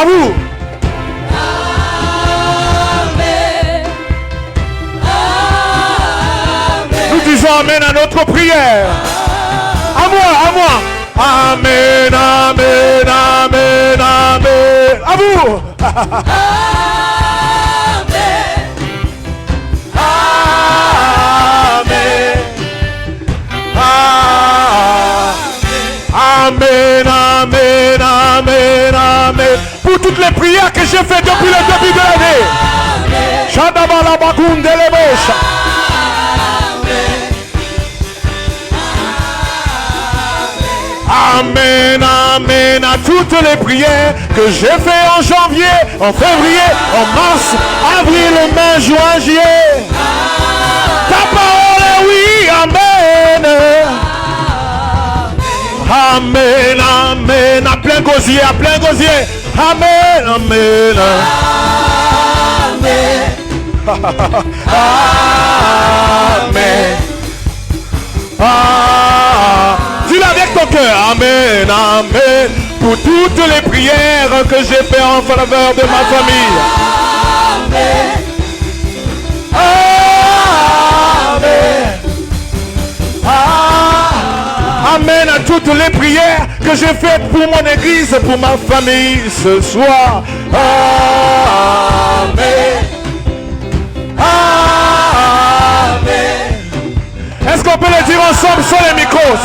À vous. Nous disons amen à notre prière. À moi. Amen, amen, amen, amen. À vous. Amen, amen, amen, amen. Pour toutes les prières que j'ai faites depuis le début de l'année. Amen, amen à toutes les prières que j'ai fait en janvier, en février, en mars, avril, mai, juin, juillet. Ta parole est oui, amen. Amen, amen, à plein gosier, Amen, amen. Amen. Dis-le avec ton cœur. Amen, amen. Pour toutes les prières que j'ai faites en faveur de ma famille. Amen. Amen à toutes les prières que j'ai faites pour mon église, pour ma famille ce soir. Amen. Amen. Est-ce qu'on peut le dire ensemble sur les micros,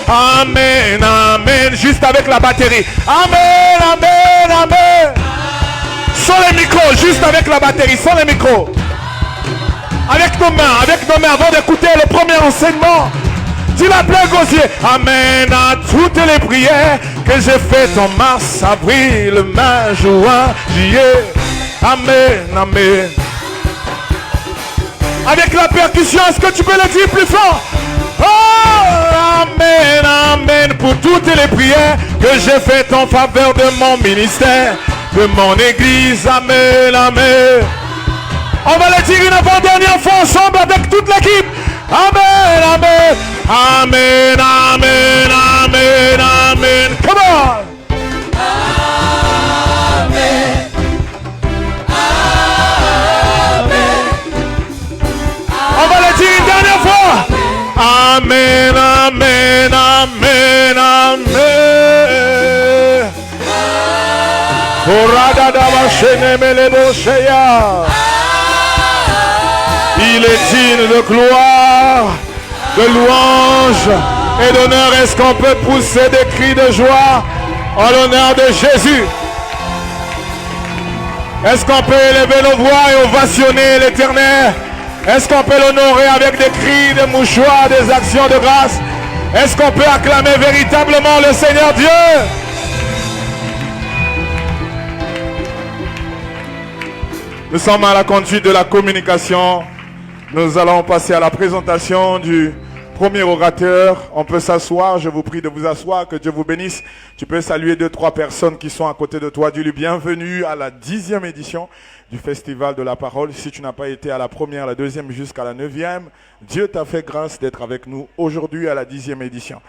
Amen, amen, juste avec la batterie. Amen, amen, amen. Sur les micros, juste avec la batterie, sur les micros. Avec nos mains, avant d'écouter le premier enseignement. Dis la plein gosier. Amen à toutes les prières que j'ai faites en mars, avril, mai, juin, juillet. Amen, amen. Avec la percussion, est-ce que tu peux le dire plus fort? Oh, amen, amen. Pour toutes les prières que j'ai faites en faveur de mon ministère, de mon église. Amen, amen. On va le dire une avant-dernière fois ensemble avec toute l'équipe. Amen, amen. Amen, amen, amen, amen. Come on. Amen. Amen. On va le dire une dernière fois. Amen, amen, amen, amen. Il est digne de gloire, de louange et d'honneur. Est-ce qu'on peut pousser des cris de joie en l'honneur de Jésus? Est-ce qu'on peut élever nos voix et ovationner l'Éternel? Est-ce qu'on peut l'honorer avec des cris, des mouchoirs, des actions de grâce? Est-ce qu'on peut acclamer véritablement le Seigneur Dieu? Nous sommes à la conduite de la communication. Nous allons passer à la présentation du premier orateur. On peut s'asseoir. Je vous prie de vous asseoir. Que Dieu vous bénisse. Tu peux saluer 2-3 personnes qui sont à côté de toi. Dis-lui bienvenue à la 10e édition du Festival de la Parole. Si tu n'as pas été à la première, la deuxième jusqu'à la 9e, Dieu t'a fait grâce d'être avec nous aujourd'hui à la 10e édition.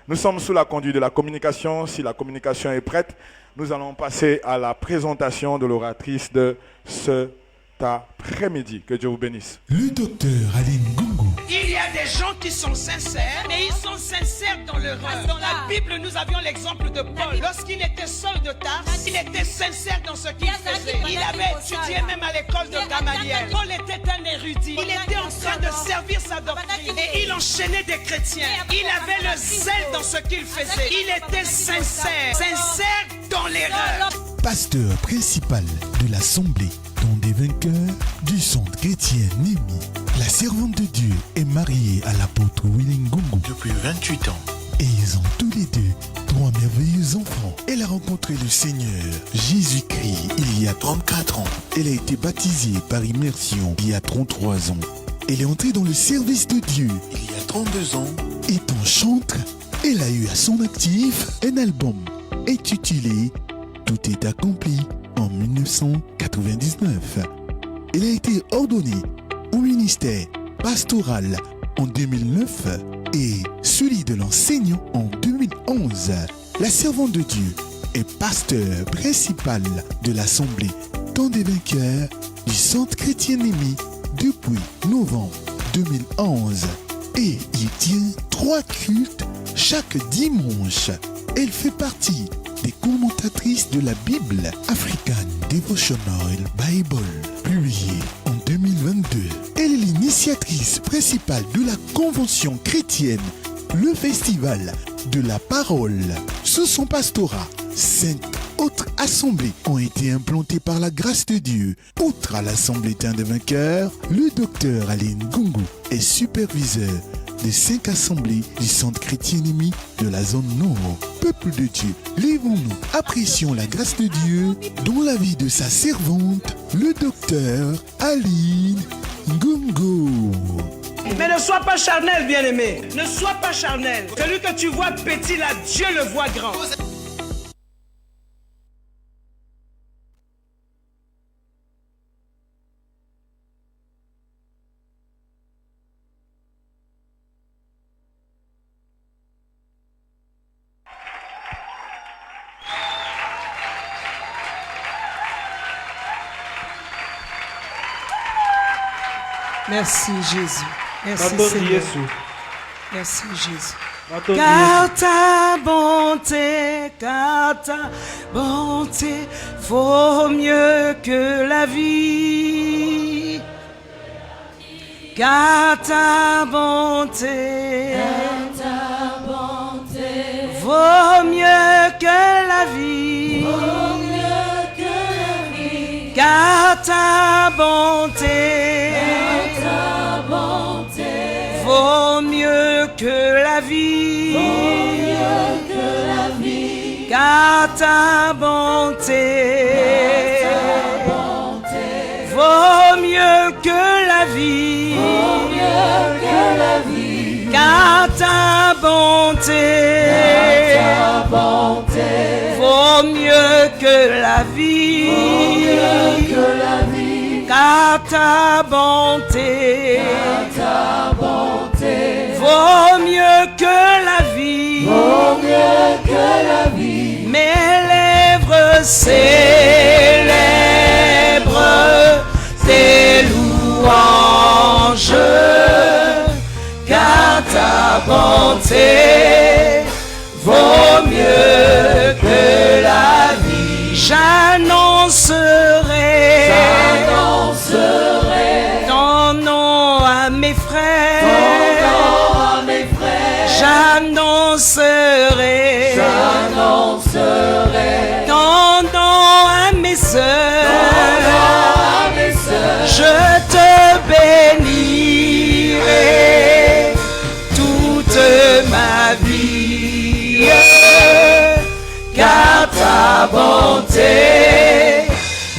Nous sommes sous la conduite de la communication. Si la communication est prête, nous allons passer à la présentation de l'oratrice de cet après-midi. Que Dieu vous bénisse. Le docteur Aline Gungu. Il y a des gens qui sont sincères, mais ils sont sincères dans leur œuvre. Dans la Bible, nous avions l'exemple de Paul. Lorsqu'il était Saul de Tarse, il était sincère dans ce qu'il faisait. Il avait étudié même à l'école de Gamaliel. Paul était un érudit. Il était en train de servir sa doctrine. Et il enchaînait des chrétiens. Il avait le zèle dans ce qu'il faisait. Il était sincère. Sincère dans l'erreur. Pasteur principal de l'Assemblée Don des vainqueurs du centre chrétien Némi. La servante de Dieu est mariée à l'apôtre Willing Gungu depuis 28 ans. Et ils ont tous les deux 3 merveilleux enfants. Elle a rencontré le Seigneur Jésus-Christ il y a 34 ans. Elle a été baptisée par immersion il y a 33 ans. Elle est entrée dans le service de Dieu il y a 32 ans. Étant chantre, elle a eu à son actif un album intitulé Tout est accompli en 1999. Elle a été ordonnée au ministère pastoral en 2009 et celui de l'enseignant en 2011. La servante de Dieu est pasteur principal de l'Assemblée Temps des vainqueurs du Centre chrétien Némi depuis novembre 2011 et il tient 3 cultes chaque dimanche. Elle fait partie des commentatrices de la Bible African Devotional Bible, publiée en 2022. Elle est l'initiatrice principale de la convention chrétienne, le festival de la parole. Sous son pastorat, 5 autres assemblées ont été implantées par la grâce de Dieu. Outre à l'Assemblée Temps des vainqueurs, le docteur Aline Gungu est superviseur des 5 assemblées du Centre chrétien Némi de la zone nord. Peuple de Dieu, lèvons-nous, apprécions la grâce de Dieu dans la vie de sa servante, le docteur Aline Gungu. Mais ne sois pas charnel, bien-aimé. Ne sois pas charnel. Celui que tu vois petit là, Dieu le voit grand. Merci Jésus. Merci Seigneur. Merci Jésus. Car ta bonté vaut mieux que la vie. Car ta bonté vaut mieux que la vie. Car ta bonté vaut mieux que la vie. Car ta bonté vaut mieux que la vie. Car ta bonté vaut mieux que la vie. Car ta bonté vaut mieux que la vie. Mes lèvres célèbrent tes louanges. Car ta bonté vaut mieux que la vie. J'annoncerai ton nom à mes frères. J'annoncerai ton nom à mes sœurs. Je te bénirai toute ma vie. Car ta bonté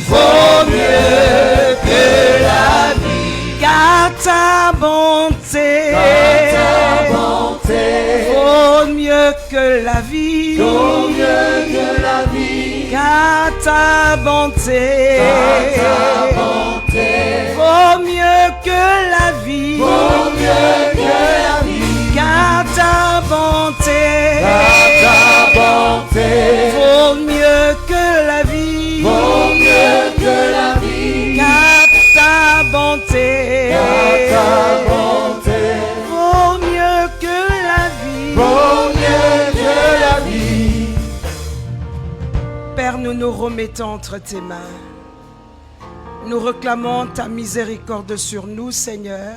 vaut mieux que la vie. Car ta bonté vaut mieux que la vie. Car ta bonté vaut mieux que la vie. Car ta bonté vaut mieux que la vie. Car ta bonté vaut mieux que la vie. Père, nous nous remettons entre tes mains. Nous réclamons ta miséricorde sur nous, Seigneur.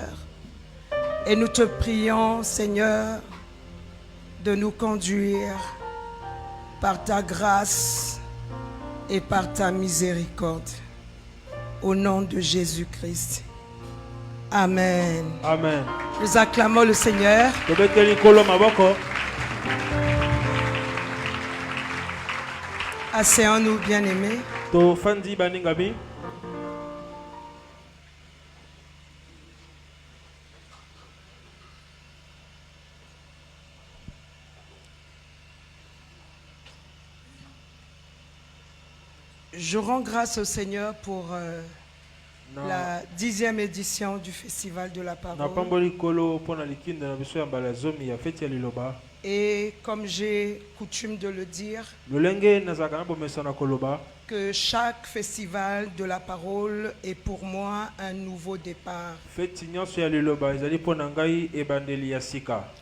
Et nous te prions, Seigneur, de nous conduire par ta grâce et par ta miséricorde. Au nom de Jésus-Christ. Amen. Amen. Nous acclamons le Seigneur. Asseyons-nous, bien-aimés. Je rends grâce au Seigneur pour la 10e édition du Festival de la Parole. Et comme j'ai coutume de le dire, que chaque festival de la parole est pour moi un nouveau départ.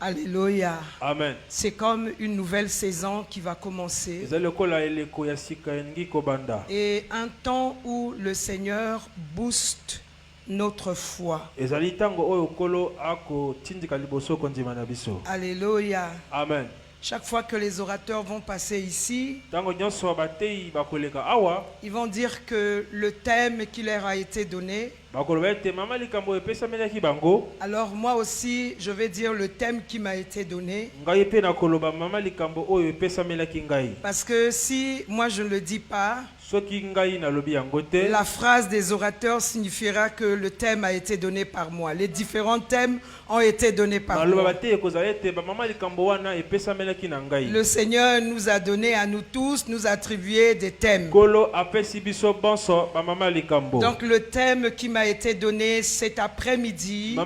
Alléluia. Amen. C'est comme une nouvelle saison qui va commencer. Et un temps où le Seigneur booste notre foi. Alléluia. Amen. Chaque fois que les orateurs vont passer ici, ils vont dire que le thème qui leur a été donné. Alors moi aussi, je vais dire le thème qui m'a été donné. Parce que si moi je ne le dis pas, la phrase des orateurs signifiera que le thème a été donné par moi. Les différents thèmes ont été donnés par moi. Le Seigneur nous a donné à nous tous, nous attribuer des thèmes. Donc le thème qui m'a été donné cet après-midi,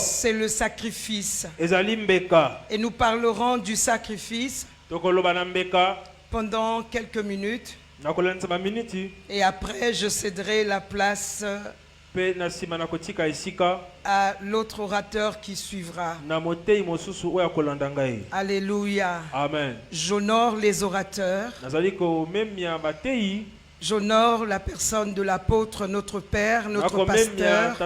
c'est le sacrifice. Et nous parlerons du sacrifice pendant quelques minutes. Et après, je céderai la place à l'autre orateur qui suivra. Alléluia. Amen. J'honore les orateurs. J'honore la personne de l'apôtre, notre Père, notre pasteur.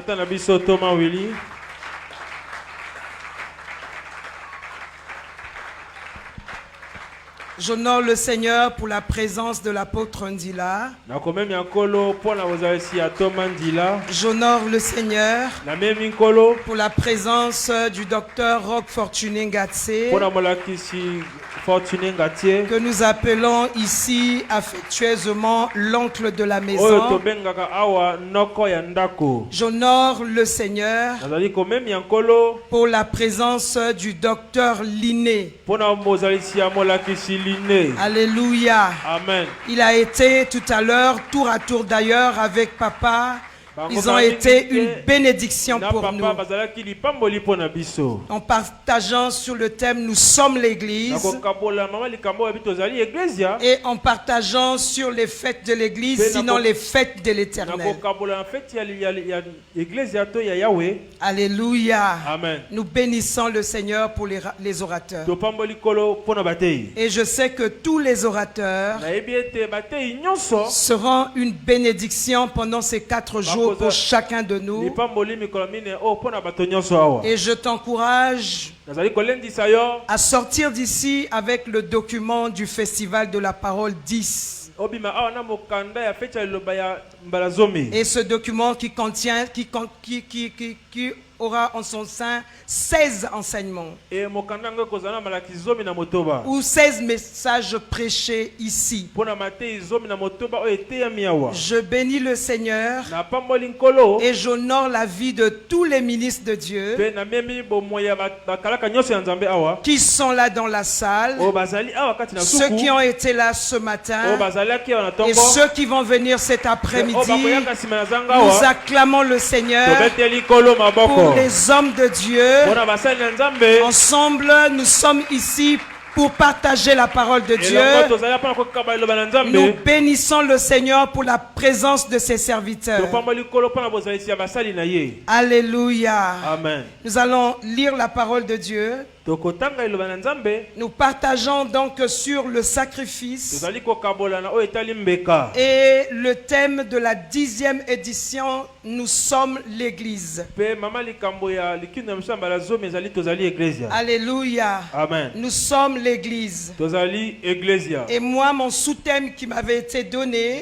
J'honore le Seigneur pour la présence de l'apôtre Ndila. J'honore le Seigneur pour la présence du docteur Roch Fortuné Ngatse, que nous appelons ici affectueusement l'oncle de la maison. J'honore le Seigneur pour la présence du docteur Liné. Alléluia. Amen. Il a été tout à l'heure, tour à tour d'ailleurs, avec papa. Ils ont été une bénédiction pour nous. En partageant sur le thème « Nous sommes l'Église » et en partageant sur les fêtes de l'Église, sinon les fêtes de l'Éternel. Alléluia. Amen. Nous bénissons le Seigneur pour les orateurs. Et je sais que tous les orateurs seront une bénédiction pendant ces 4 jours pour chacun de nous. Et je t'encourage à sortir d'ici avec le document du Festival de la Parole 10. Et ce document qui contient, qui aura en son sein 16 enseignements ou 16 messages prêchés ici. Je bénis le Seigneur et j'honore la vie de tous les ministres de Dieu qui sont là dans la salle, ceux qui ont été là ce matin et ceux qui vont venir cet après-midi. Nous acclamons le Seigneur pour les hommes de Dieu. Ensemble, nous sommes ici pour partager la parole de Dieu. Nous bénissons le Seigneur pour la présence de ses serviteurs. Alléluia. Amen. Nous allons lire la parole de Dieu. Nous partageons donc sur le sacrifice et le thème de la 10e édition, nous sommes l'Église. Alléluia. Amen. Nous sommes l'Église. Et moi, mon sous-thème qui m'avait été donné,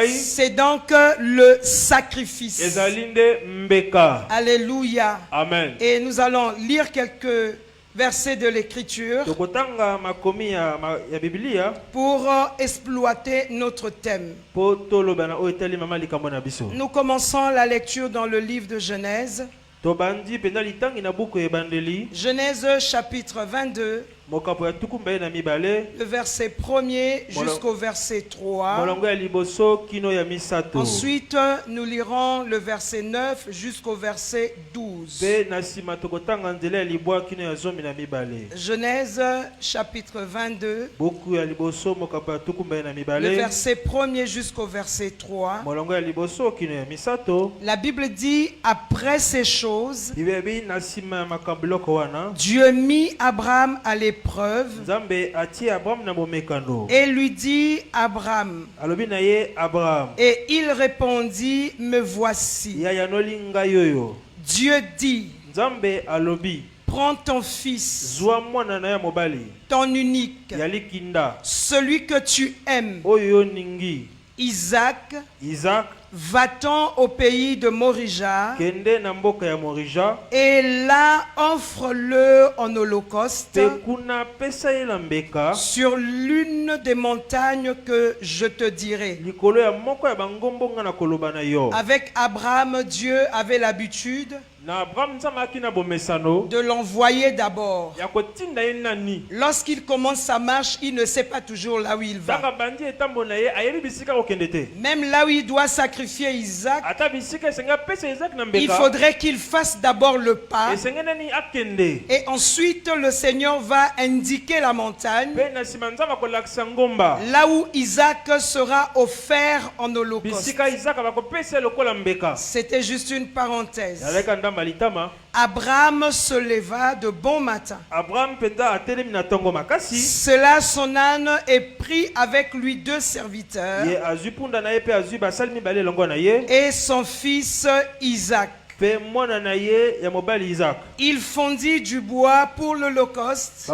c'est donc le sacrifice. Alléluia. Amen. Et nous allons lire quelques versets de l'Écriture pour exploiter notre thème. Nous commençons la lecture dans le livre de Genèse. Genèse chapitre 22. le verset 1er jusqu'au verset 3. Ensuite, nous lirons le verset 9 jusqu'au verset 12. Genèse chapitre 22, le verset 1er jusqu'au verset 3. La Bible dit, après ces choses, Dieu mit Abraham à l'épreuve et lui dit, Abraham. Et il répondit, me voici. Dieu dit, prends ton fils, ton unique, celui que tu aimes, Isaac, va-t'en au pays de Morija et là offre-le en holocauste sur l'une des montagnes que je te dirai. Avec Abraham, Dieu avait l'habitude de l'envoyer d'abord. Lorsqu'il commence sa marche, il ne sait pas toujours là où il va. Même là où il doit sacrifier Isaac, il faudrait qu'il fasse d'abord le pas. Et ensuite, le Seigneur va indiquer la montagne là où Isaac sera offert en holocauste. C'était juste une parenthèse. Abraham se leva de bon matin. Cela, son âne, et prit avec lui 2 serviteurs et son fils Isaac. Il fondit du bois pour l'holocauste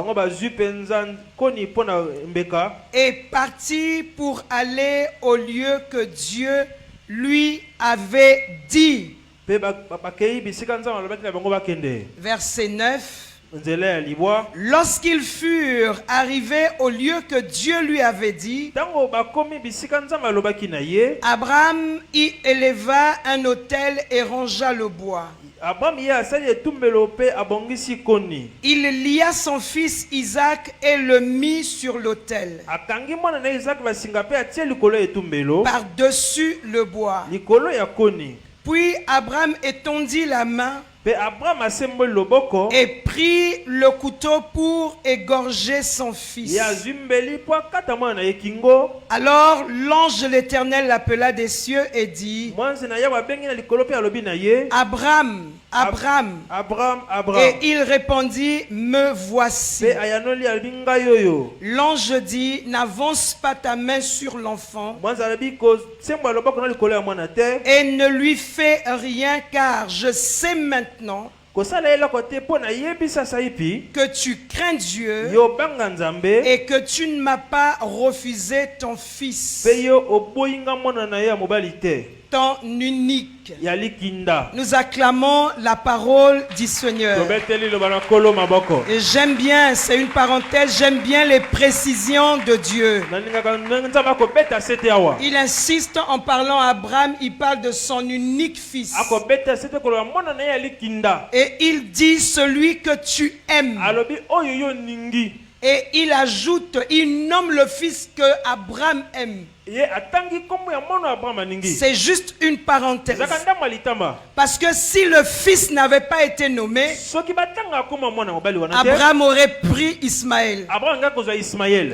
et partit pour aller au lieu que Dieu lui avait dit. Verset 9. Lorsqu'ils furent arrivés au lieu que Dieu lui avait dit, Abraham y éleva un autel et rangea le bois. Il lia son fils Isaac et le mit sur l'autel, par-dessus le bois. Puis Abraham étendit la main et prit le couteau pour égorger son fils. Alors l'ange de l'Éternel l'appela des cieux et dit, Abraham, Abraham. Et il répondit, me voici. L'ange dit, n'avance pas ta main sur l'enfant et ne lui fais rien, car je sais maintenant que tu crains Dieu et que tu ne m'as pas refusé ton fils, ton unique. Nous acclamons la parole du Seigneur. Et j'aime bien, c'est une parenthèse, j'aime bien les précisions de Dieu. Il insiste en parlant à Abraham, il parle de son unique fils. Et il dit celui que tu aimes. Et il ajoute, il nomme le fils que Abraham aime. C'est juste une parenthèse. Parce que si le fils n'avait pas été nommé, Abraham aurait pris Ismaël.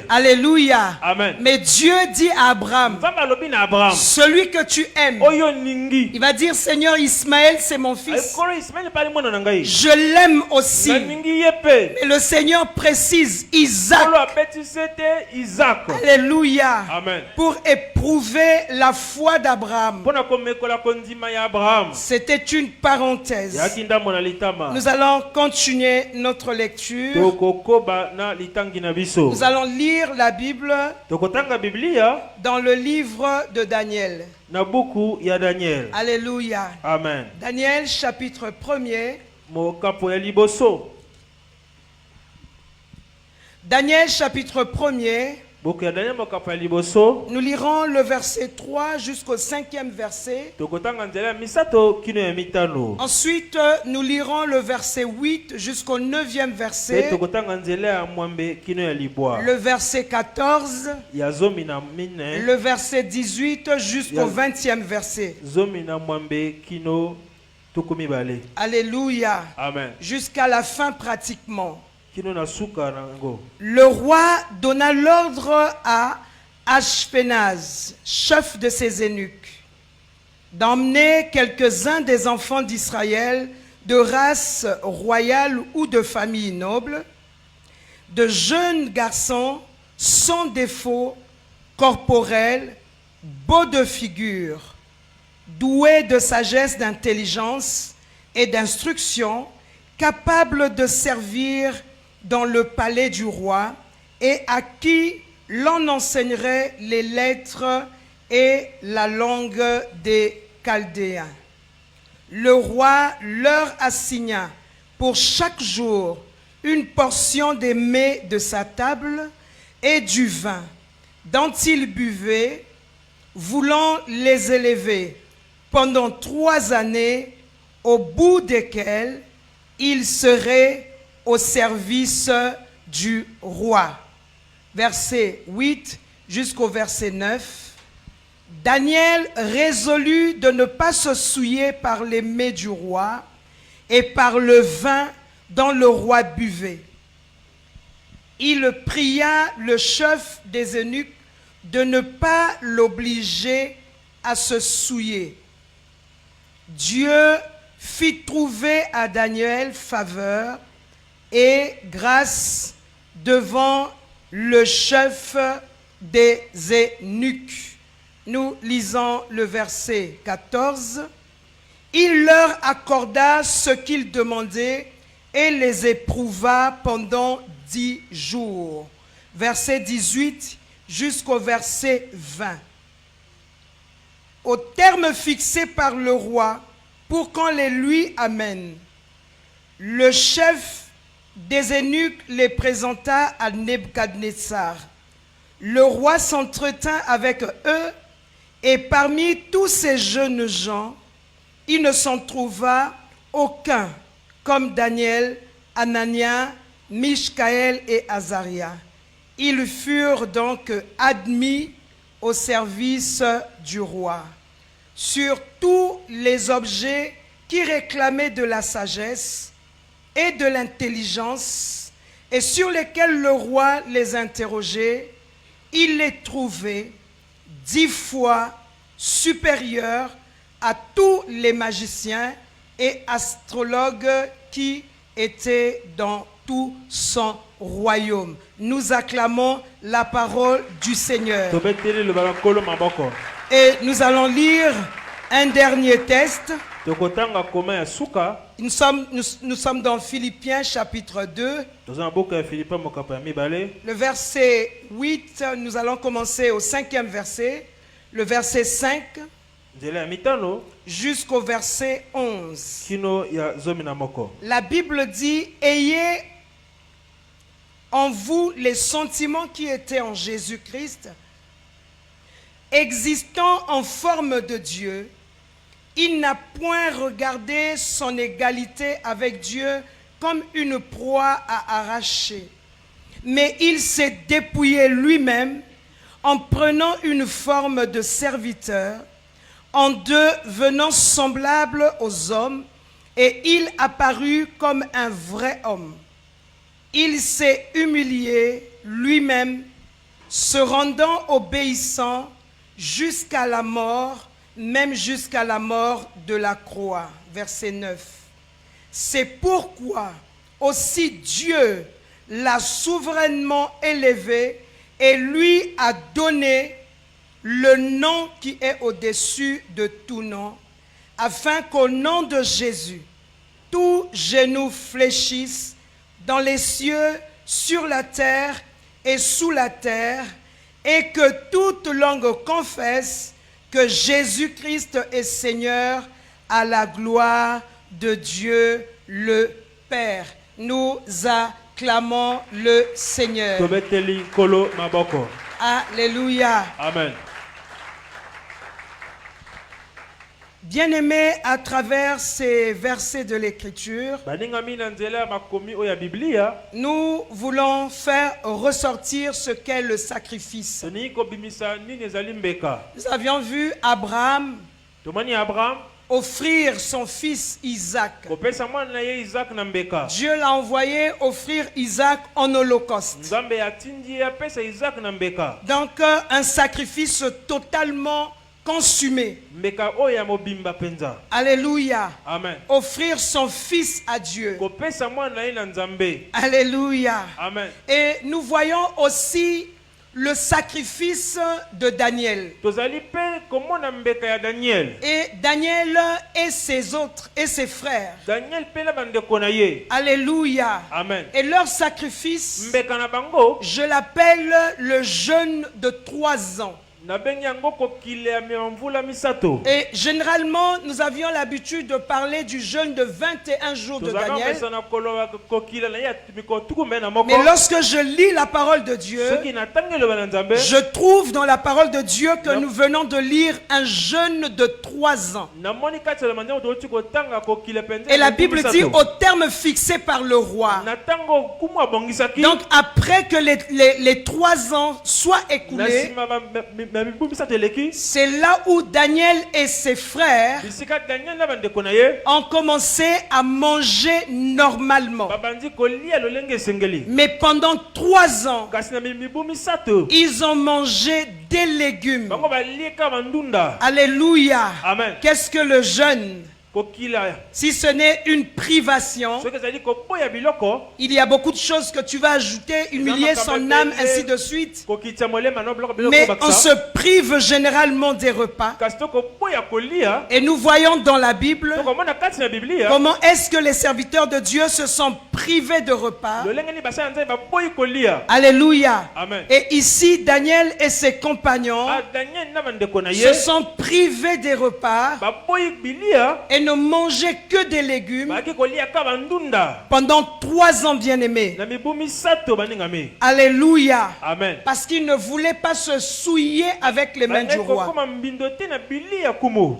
Alléluia. Amen. Mais Dieu dit à Abraham, celui que tu aimes, il va dire, Seigneur, Ismaël c'est mon fils. Je l'aime aussi. Mais le Seigneur précise Isaac. Alléluia. Amen. Pour éprouver la foi d'Abraham. C'était une parenthèse. Nous allons continuer notre lecture. Nous allons lire la Bible dans le livre de Daniel. Alléluia. Amen. Daniel chapitre 1er. Daniel chapitre 1er. Nous lirons le verset 3 jusqu'au 5e verset. Ensuite, nous lirons le verset 8 jusqu'au 9e verset. Le verset 14. Le verset 18 jusqu'au 20e verset. Alléluia. Amen. Jusqu'à la fin pratiquement. Le roi donna l'ordre à Ashpenaz, chef de ses eunuques, d'emmener quelques-uns des enfants d'Israël de race royale ou de famille noble, de jeunes garçons sans défaut corporel, beaux de figure, doués de sagesse, d'intelligence et d'instruction, capables de servir dans le palais du roi et à qui l'on enseignerait les lettres et la langue des Chaldéens. Le roi leur assigna pour chaque jour une portion des mets de sa table et du vin dont ils buvaient, voulant les élever pendant 3 années, au bout desquelles ils seraient au service du roi. Verset 8 jusqu'au verset 9. Daniel résolut de ne pas se souiller par les mets du roi et par le vin dont le roi buvait. Il pria le chef des eunuques de ne pas l'obliger à se souiller. Dieu fit trouver à Daniel faveur et grâce devant le chef des eunuques. Nous lisons le verset 14. Il leur accorda ce qu'ils demandaient et les éprouva pendant 10 jours. Verset 18 jusqu'au verset 20. Au terme fixé par le roi pour qu'on les lui amène, le chef des eunuques les présenta à Nebuchadnezzar. Le roi s'entretint avec eux et parmi tous ces jeunes gens, il ne s'en trouva aucun comme Daniel, Anania, Mishkaël et Azaria. Ils furent donc admis au service du roi. Sur tous les objets qui réclamaient de la sagesse et de l'intelligence et sur lesquels le roi les interrogeait, il les trouvait 10 fois supérieurs à tous les magiciens et astrologues qui étaient dans tout son royaume. Nous acclamons la parole du Seigneur. Et nous allons lire un dernier texte. Nous sommes dans Philippiens chapitre 2. Le verset 8, nous allons commencer au 5e verset. Le verset 5 jusqu'au verset 11. La Bible dit: ayez en vous les sentiments qui étaient en Jésus-Christ, existant en forme de Dieu. Il n'a point regardé son égalité avec Dieu comme une proie à arracher, mais il s'est dépouillé lui-même en prenant une forme de serviteur, en devenant semblable aux hommes, et il apparut comme un vrai homme. Il s'est humilié lui-même, se rendant obéissant jusqu'à la mort, même jusqu'à la mort de la croix. Verset 9. C'est pourquoi aussi Dieu l'a souverainement élevé et lui a donné le nom qui est au-dessus de tout nom, afin qu'au nom de Jésus, tout genou fléchisse dans les cieux, sur la terre et sous la terre, et que toute langue confesse que Jésus-Christ est Seigneur, à la gloire de Dieu le Père. Nous acclamons le Seigneur. Alléluia. Amen. Bien-aimés, à travers ces versets de l'Écriture, nous voulons faire ressortir ce qu'est le sacrifice. Nous avions vu Abraham offrir son fils Isaac. Dieu l'a envoyé offrir Isaac en holocauste. Donc un sacrifice totalement consumé. Alléluia. Amen. Offrir son fils à Dieu. Alléluia. Amen. Et nous voyons aussi le sacrifice de Daniel. Et Daniel et ses autres et ses frères. Alléluia. Amen. Et leur sacrifice, je l'appelle le jeûne de 3 ans. Et généralement, nous avions l'habitude de parler du jeûne de 21 jours de Daniel. Mais lorsque je lis la parole de Dieu, je trouve dans la parole de Dieu que nous venons de lire un jeûne de 3 ans. Et la Bible dit au terme fixé par le roi. Donc après que les 3 ans soient écoulés, c'est là où Daniel et ses frères ont commencé à manger normalement. Mais pendant 3 ans, ils ont mangé des légumes. Alléluia. Amen. Qu'est-ce que le jeûne? Si ce n'est une privation, il y a beaucoup de choses que tu vas ajouter, humilier son âme, ainsi de suite. Mais on se prive généralement des repas. Et nous voyons dans la Bible comment est-ce que les serviteurs de Dieu se sont privés de repas. Alléluia. Amen. Et ici, Daniel et ses compagnons se sont privés des repas et ne mangeaient que des légumes pendant 3 ans, bien-aimés. Alléluia. Amen. Parce qu'ils ne voulaient pas se souiller avec les mains du roi.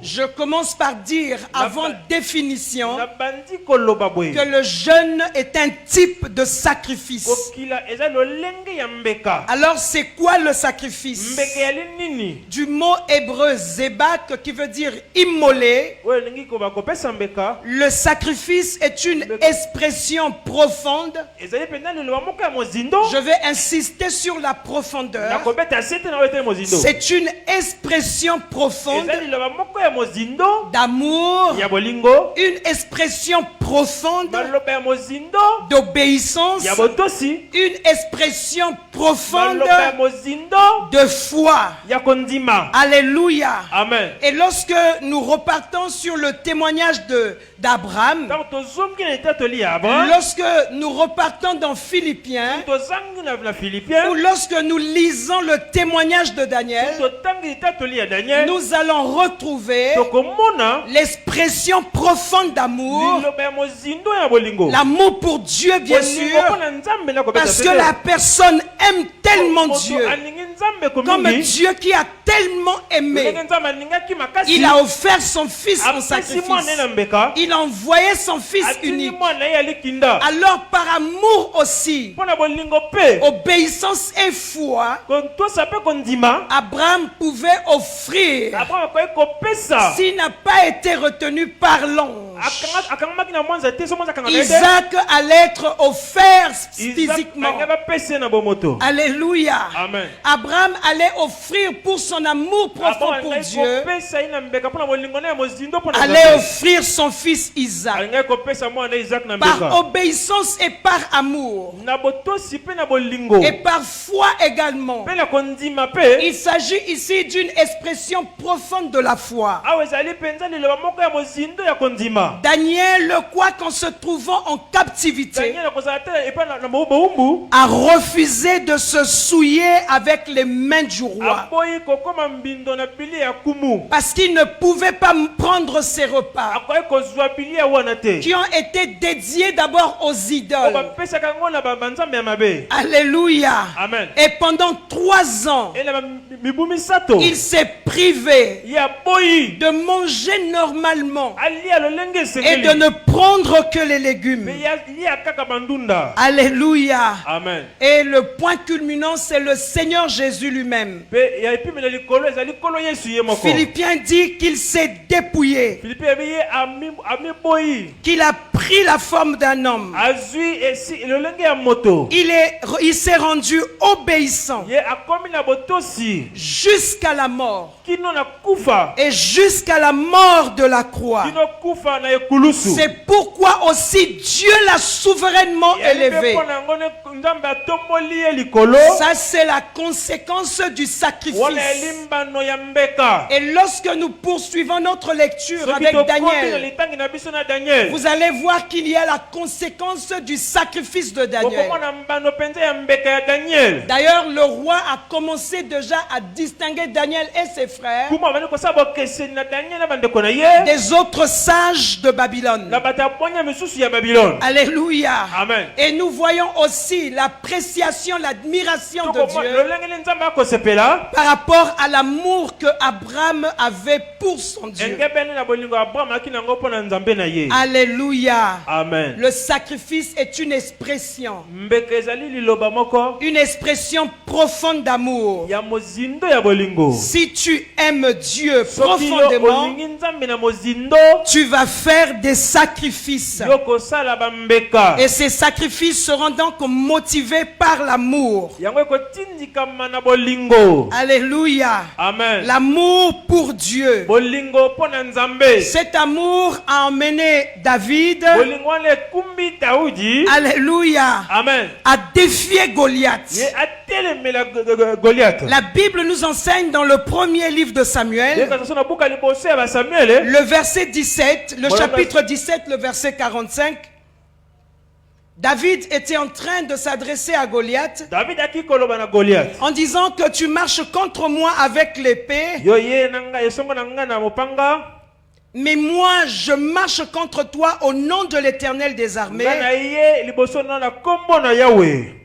Je commence par dire, avant définition, que le jeûne est un type de sacrifice. Alors c'est quoi le sacrifice? Du mot hébreu zebak qui veut dire immoler. Le sacrifice est une expression profonde. Je vais insister sur la profondeur. C'est une expression profonde d'amour, une expression profonde d'obéissance, une expression profonde de foi. Alléluia. Amen. Et lorsque nous repartons sur le témoignage d'Abraham, lorsque nous repartons dans Philippiens, ou lorsque nous lisons le témoignage de Daniel, nous allons retrouver l'expression profonde d'amour, l'amour pour Dieu bien sûr, parce que la personne aime tellement Dieu, comme Dieu qui a tellement aimé, il a offert son fils en sacrifice. Il a envoyé son fils unique. Alors par amour aussi, obéissance et foi, Abraham pouvait offrir, s'il n'a pas été retenu par l'ange. Isaac allait être offert physiquement. Alléluia. Amen. Abraham allait offrir pour son amour profond pour Dieu, allait offrir son fils Isaac. Par obéissance et par amour. Et par foi également. Il s'agit ici d'une expression profonde de la foi. Daniel, quoiqu'en se trouvant en captivité, Daniel akozala te epa na bowumbu a refusé de se souiller avec les mains du roi. aboyi kokoma mbindo na bili ya kumu Parce qu'il ne pouvait pas prendre ses repas akoki kozwa bili ya wana te qui ont été dédiés d'abord aux idoles. bapesaka yango na banzambe ya mabe. Alléluia. Amen. Et pendant 3 ans, E na mibu misato il s'est privé ye aboyi de manger normalement alia lolenge et esengeli de ne prendre que les légumes. me lia kaka bandunda. Alléluia. Amen. Et le point culminant, c'est le Seigneur Jésus lui-même. Pe ya epimi na likolo ezali kolo yesu ye moko. Philippiens dit qu'il s'est dépouillé, Philippe yabi ye amiboyi qu'il a pris la forme d'un homme. azwi esi lolenge ya moto Il s'est rendu obéissant ye akomi na botosi jusqu'à la mort kino na kufa et jusqu'à la mort de la croix. kino kufa na ekulusu. C'est pourquoi aussi Dieu l'a souverainement élevé. Nzambe atomboli ye likolo Ça, c'est la conséquence du sacrifice. wana elimbano ya mbeka. Et lorsque nous poursuivons notre lecture Soki avec tokoti na Daniel, litangi na biso na Daniel vous allez voir qu'il y a la conséquence du sacrifice de Daniel. okomona mbano penza ya mbeka ya Daniel. D'ailleurs, le roi a commencé déjà à distinguer Daniel et ses frères Kuma bani kosaba bokeseni na Daniel na bandeko na ye des autres sages de Babylone. na bato ya ponya misusu ya Babylone. Alléluia. Amen. Et nous voyons aussi l'appréciation, l'admiration de Dieu lolenge nzambe akosepela par rapport à l'amour que Abraham avait pour son Dieu. engebeni na bolingo ya Abraham aki nango mpo na nzambe na ye. Alléluia. Amen. Le sacrifice est une expression liloba moko profonde d'amour. ya mozindo ya bolingo. Si tu aimes Dieu Soki yo profondément, olingi nzambe na mozindo tu vas faire des sacrifices. yo kosala bambeka. Et ces sacrifices seront donc motivés par l'amour. Yango ekotindikama na bolingo. Alléluia. Amen. L'amour pour Dieu. Bolingo mpo na nzambe. Cet amour a emmené David, Bolingo wana ekumbi Daudi. alléluia, Amen. à défier Goliath. Ye atelemela Goliath. La Bible nous enseigne dans le premier livre de Samuel, Yeka sona buka liboso ya ba Samuel. le verset 17, le Voilà. chapitre 17, le verset 45. David était en train de s'adresser à Goliath David aki koloba na Goliath. en disant que tu marches contre moi avec l'épée, Yo ye nanga esongo nanga na mopanga. mais moi je marche contre toi au nom de l'Éternel des armées, Ngana ye liboso na kombo na Yahweh.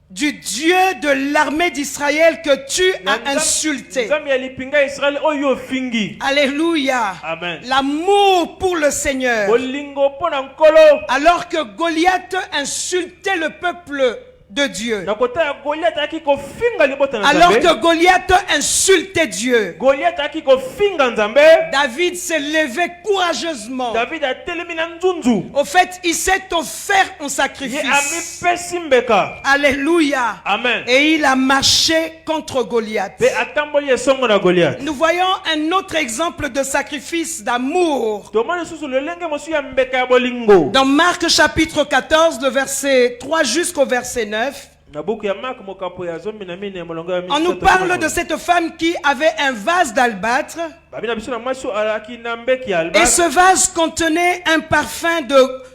du Dieu de l'armée d'Israël que tu as insulté. Nzambe ya lipinga Israël oyo fingi. Alléluia. Amen. L'amour pour le Seigneur. Bolingo mpo na nkolo. Alors que Goliath insultait le peuple de Dieu. Na kota ya Goliath aki kofinga libota na Alors Nzambe. que Goliath insultait Dieu, Goliath aki kofinga Nzambe. David s'est levé courageusement. David atelemi na nzunzu. Au fait, il s'est offert en Ye sacrifice. amipesi mbeka. Alléluia. Amen. Et il a marché contre Goliath. Pe atamboli esongo na Goliath. Nous voyons un autre exemple de sacrifice d'amour. Tomoni susu lolenge mosu ya mbeka ya bolingo. Dans Marc chapitre 14, le verset 3 jusqu'au verset 9, Na buku ya Mark mokapo ya zombie na mine molongo ya on nous parle de cette femme qui avait un vase d'albâtre. Babina biso na masu alaki na mbeki ya Et alba. ce vase contenait un parfum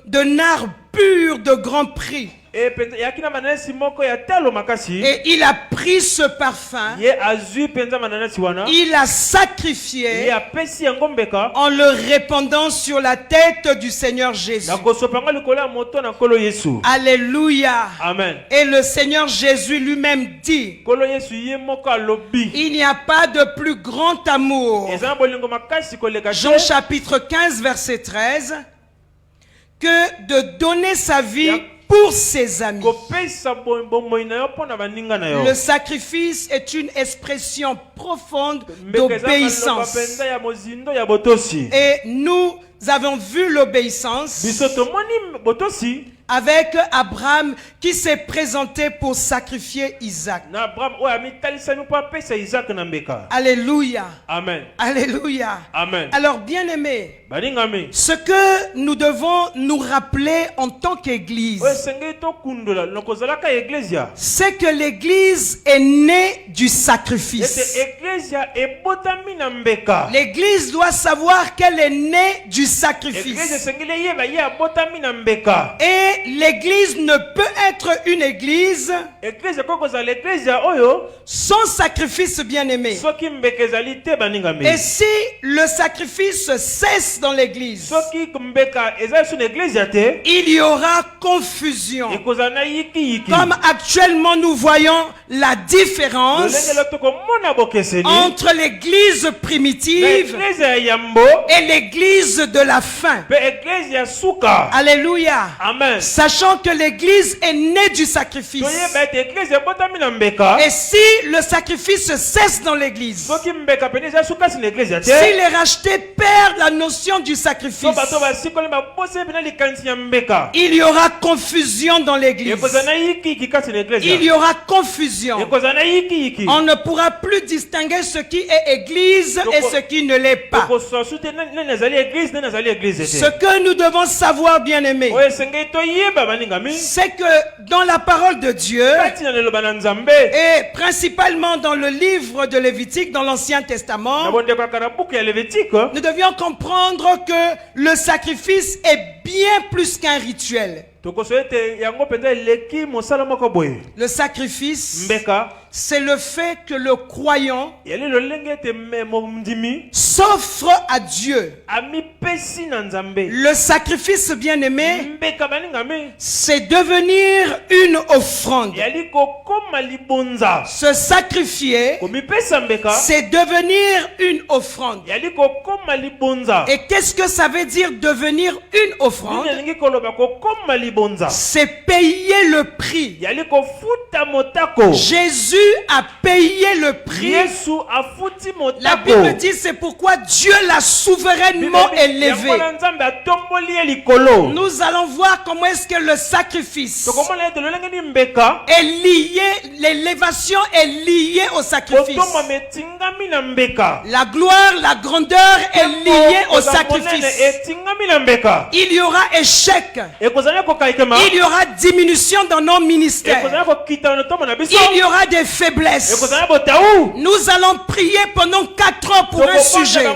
de nard pur de grand prix. E penza yakina mananasi moko ya talo makasi. Et il a pris ce parfum, Ye azui penza mananasi wana. il a Ye sacrifié apesi yango mbeka. en le répandant sur la tête du Seigneur Jésus. Na kosopanga likolo ya moto na kolo Yesu. Alléluia. Amen. Et le Seigneur Jésus lui-même dit, Kolo Yesu ye moko alobi. il n'y a pas de plus grand amour, Eza bolingo makasi koleka Jean chapitre 15 verset 13, que de donner sa vie pour ses amis. kopesa bomoi na yo mpo na baninga na yo. Le sacrifice est une expression profonde Mbeka eza maloba d'obéissance. penza ya mozindo ya botosi. Et nous avons vu l'obéissance Biso tomoni botosi avec Abraham qui s'est présenté pour sacrifier Isaac. na Abraham oyo amitalisami mpo apesa Isaac na mbeka. Alléluia. Amen. Alléluia. Amen. Alors, bien-aimés, Baningami. ce que nous devons nous rappeler en tant qu'Église, Oyo esengeli tokundola nakozalaka Ecclesia. c'est que l'Église est née du Ete sacrifice. Ecclesia ebotami na mbeka. L'Église doit savoir qu'elle est née du Ecclesia sacrifice. esengeli eyeba ye abotami na mbeka. Et l'Église ne peut être une Église Ecclesia koko kozala Ecclesia oyo sans sacrifice, bien-aimé. soki mbeka ezali te baningami. Et si le sacrifice cesse dans l'Église, Soki mbeka ezali so na Ecclesia te, il y aura confusion. ekozala na yiki. Comme actuellement nous voyons la différence Lolenge lo tokomona bokeseni. entre l'Église Na primitive Ecclesia ya yambo et l'Église de la fin. pe Ecclesia suka. Alléluia. Amen. Sachant que l'Église est née du sacrifice. Toyeba ete Ecclesia ebotami na mbeka. Et si le sacrifice cesse dans l'Église, Soki mbeka pene eza suka si na Ecclesia si te, les rachetés perdent la notion du sacrifice, so bato basikoli baboseli pena likanisi ya mbeka, il y aura confusion dans l'Église. ekozala na yiki kasi na Il Ecclesia. y aura confusion. Ekozala na yiki. On ne pourra plus distinguer ce qui est Église et ce qui ne l'est pas. Tokosasu te nani azali Église nani azali Église Ce te. que nous devons savoir, bien-aimés, Oyo esengeli toyeba baningami. c'est que dans la parole de Dieu, Kati na liloba na Nzambe, et principalement dans le livre de Lévitique, dans l'Ancien na Testament, bondeko ya kaka na buku ya Lévitique, nous devions comprendre que le sacrifice est bien plus qu'un rituel. tokoso ete yango mpenza eleki mosala moko boye. Le sacrifice, Mbeka c'est le fait que le croyant yali lolenge ete mondimi s'offre à Dieu. amipesi na Nzambe. Le sacrifice, bien-aimé, Mbeka baningami c'est devenir une offrande. yali kokoma libonza. Se sacrifier, Komipesa mbeka c'est devenir une offrande. yali kokoma libonza. Et qu'est-ce que ça veut dire devenir une offrande? Nini alingi koloba kokoma libonza. C'est payer le prix. Yali kofuta motako. Jésus a payé le prix. Yesu afuti La motako. Bible dit c'est pourquoi Dieu l'a souverainement élevé. Yango na Nzambe atomboli ye likolo. Nous allons voir comment est-ce que le sacrifice Tokomona ete lolenge ni mbeka est lié, l'élévation est liée au sacrifice. kotoma metingami na mbeka. La gloire, la grandeur est liée au sacrifice. etingami na mbeka. Il y aura échec. Ekozala kokaikema. Il y aura diminution dans nos ministères. Ekozala kokita na tomo na biso. Il y aura des faiblesses. Ekozala botaou. Nous allons prier pendant 4 heures pour un sujet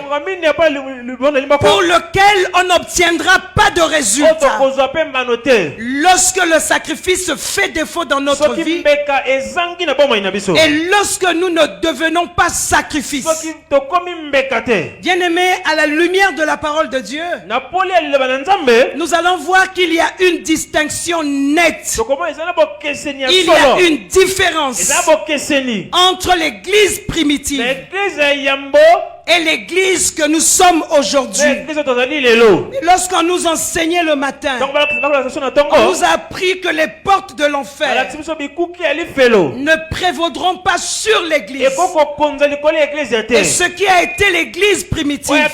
pour lequel on n'obtiendra pas de résultat. Lorsque le sacrifice fait défaut dans notre vie et lorsque nous ne devenons pas sacrifice. Bien-aimés, à la lumière de la parole de Dieu, nous allons voir qu'il y a une distinction nette. Il y a une différence entre l'église primitive et l'église que nous sommes aujourd'hui. Lorsqu'on nous enseignait le matin, on nous a appris que les portes de l'enfer ne prévaudront pas sur l'église. Et ce qui a été l'église primitive,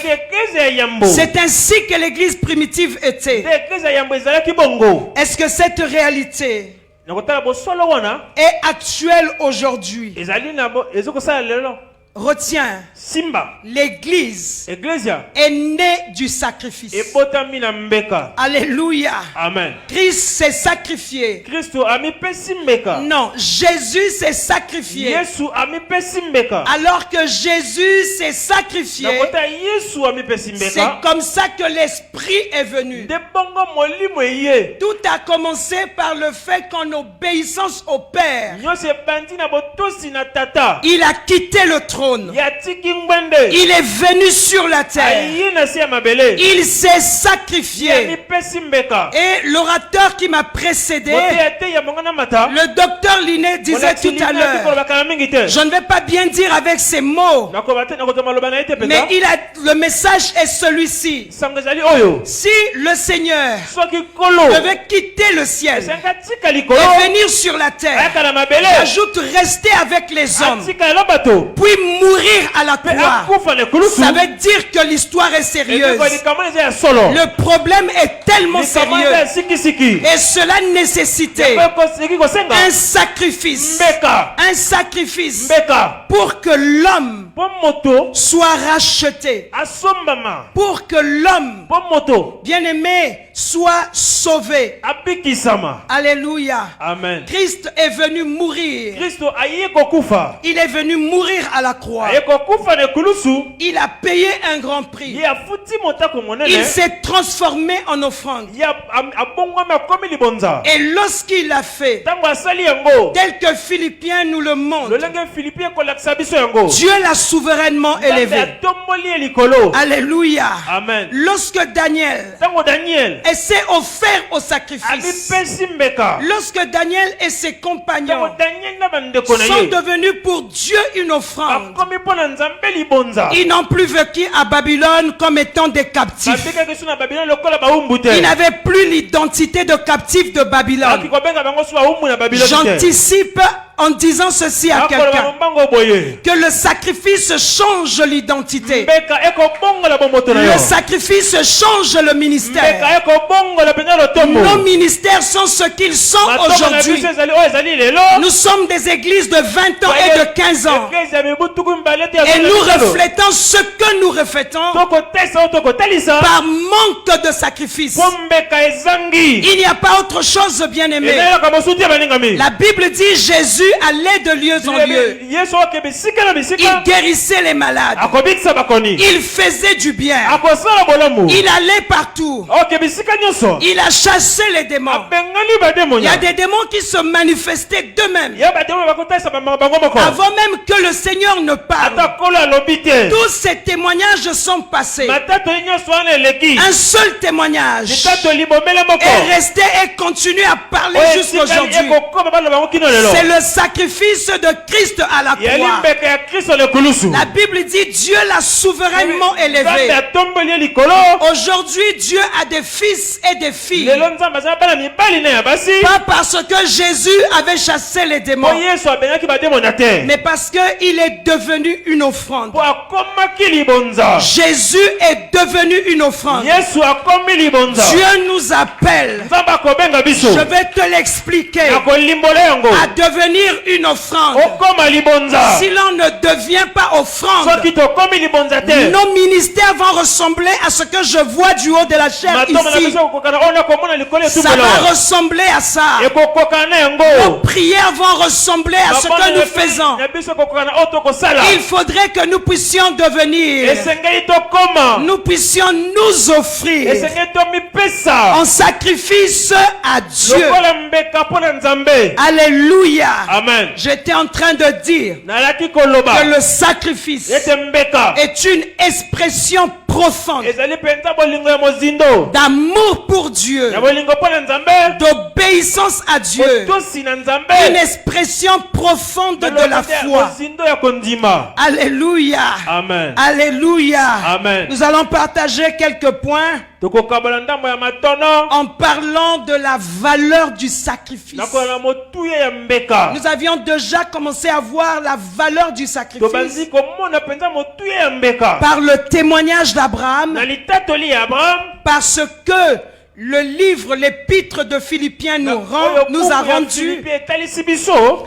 c'est ainsi que l'église primitive était. Est-ce que cette réalité est actuelle aujourd'hui? Retiens, Simba l'église Ecclesia est née du sacrifice. ebotami na mbeka. Alléluia. Amen. Christ s'est sacrifié. Kristo amipesi mbeka. Non, Jésus s'est sacrifié. Yesu amipesi mbeka. Alors que Jésus s'est sacrifié, Nakota Yesu amipesi c'est mbeka. comme ça que l'Esprit est venu. De bongo molimo ye. Tout a commencé par le fait qu'en obéissance au Père, Nyose bandi na botosi na tata. il a quitté le trône. Ya tiki ngwende. Il est venu sur la terre. Ayi na si ya mabele. Il s'est sacrifié. Amipesi mbeka. Et l'orateur qui m'a précédé, Bote ate ya monga na mata. le docteur Linet disait tout à l'heure, je ne vais pas bien dire avec ces mots, mais le message est celui-ci. Si le Seigneur devait quitter le ciel et venir sur la terre, ajoute rester avec les hommes, puis mourir à la croix, ça veut dire que l'histoire est sérieuse. Le problème est tellement sérieux. Et cela nécessitait un sacrifice. Un sacrifice pour que l'homme soit racheté. Pour que l'homme, bien-aimé, soit sauvé. Alléluia. Amen. Christ est venu mourir. Il est venu mourir à la croix. Il a payé un grand prix. Il s'est transformé en offrande. Et lorsqu'il l'a fait, tel que Philippiens nous le montre, Dieu l'a souverainement élevé. Alléluia. Amen. Lorsque Daniel s'est offert au sacrifice, lorsque Daniel et ses compagnons sont devenus pour Dieu une offrande, ils n'ont plus vécu à Babylone comme étant des captifs. Ils n'avaient plus l'identité de captifs de Babylone. J'anticipe en disant ceci à quelqu'un, que le sacrifice change l'identité. Le sacrifice change le ministère. Nos ministères sont ce qu'ils sont aujourd'hui. Nous sommes des églises de 20 ans et de 15 ans. Et nous reflétons ce que nous reflétons par manque de sacrifice. Il n'y a pas autre chose, bien aimé. La Bible dit Jésus allait de lieu en lieu. Il guérissait les malades. Il faisait du bien. Il allait partout. Il a chassé les démons. Il y a des démons qui se manifestaient d'eux-mêmes avant même que le Seigneur ne parle. Tous ces témoignages sont passés. Un seul témoignage est resté et continue à parler jusqu'à aujourd'hui. C'est le sacrifice de Christ à la croix. La Bible dit Dieu l'a souverainement élevé. Aujourd'hui, Dieu a des fils et des filles. Pas parce que Jésus avait chassé les démons, mais parce qu'il est devenu une offrande. Jésus est devenu une offrande. Dieu nous appelle, je vais te l'expliquer, à devenir une offrande. Si l'on ne devient pas offrande, nos ministères vont ressembler à ce que je vois du haut de la chair ici. Ça va ressembler à ça. Nos prières vont ressembler à ce que nous faisons. Il faudrait que nous puissions devenir, nous puissions nous offrir en sacrifice à Dieu. Alléluia. Amen. J'étais en train de dire que le sacrifice est une expression profonde d'amour pour Dieu, d'obéissance à Dieu, une expression profonde de la foi. Alléluia. Amen. Alléluia. Amen. Nous allons partager quelques points en parlant de la valeur du sacrifice. Nous avions déjà commencé à voir la valeur du sacrifice par le témoignage d'Abraham, parce que le livre, l'épître de Philippiens nous a rendu,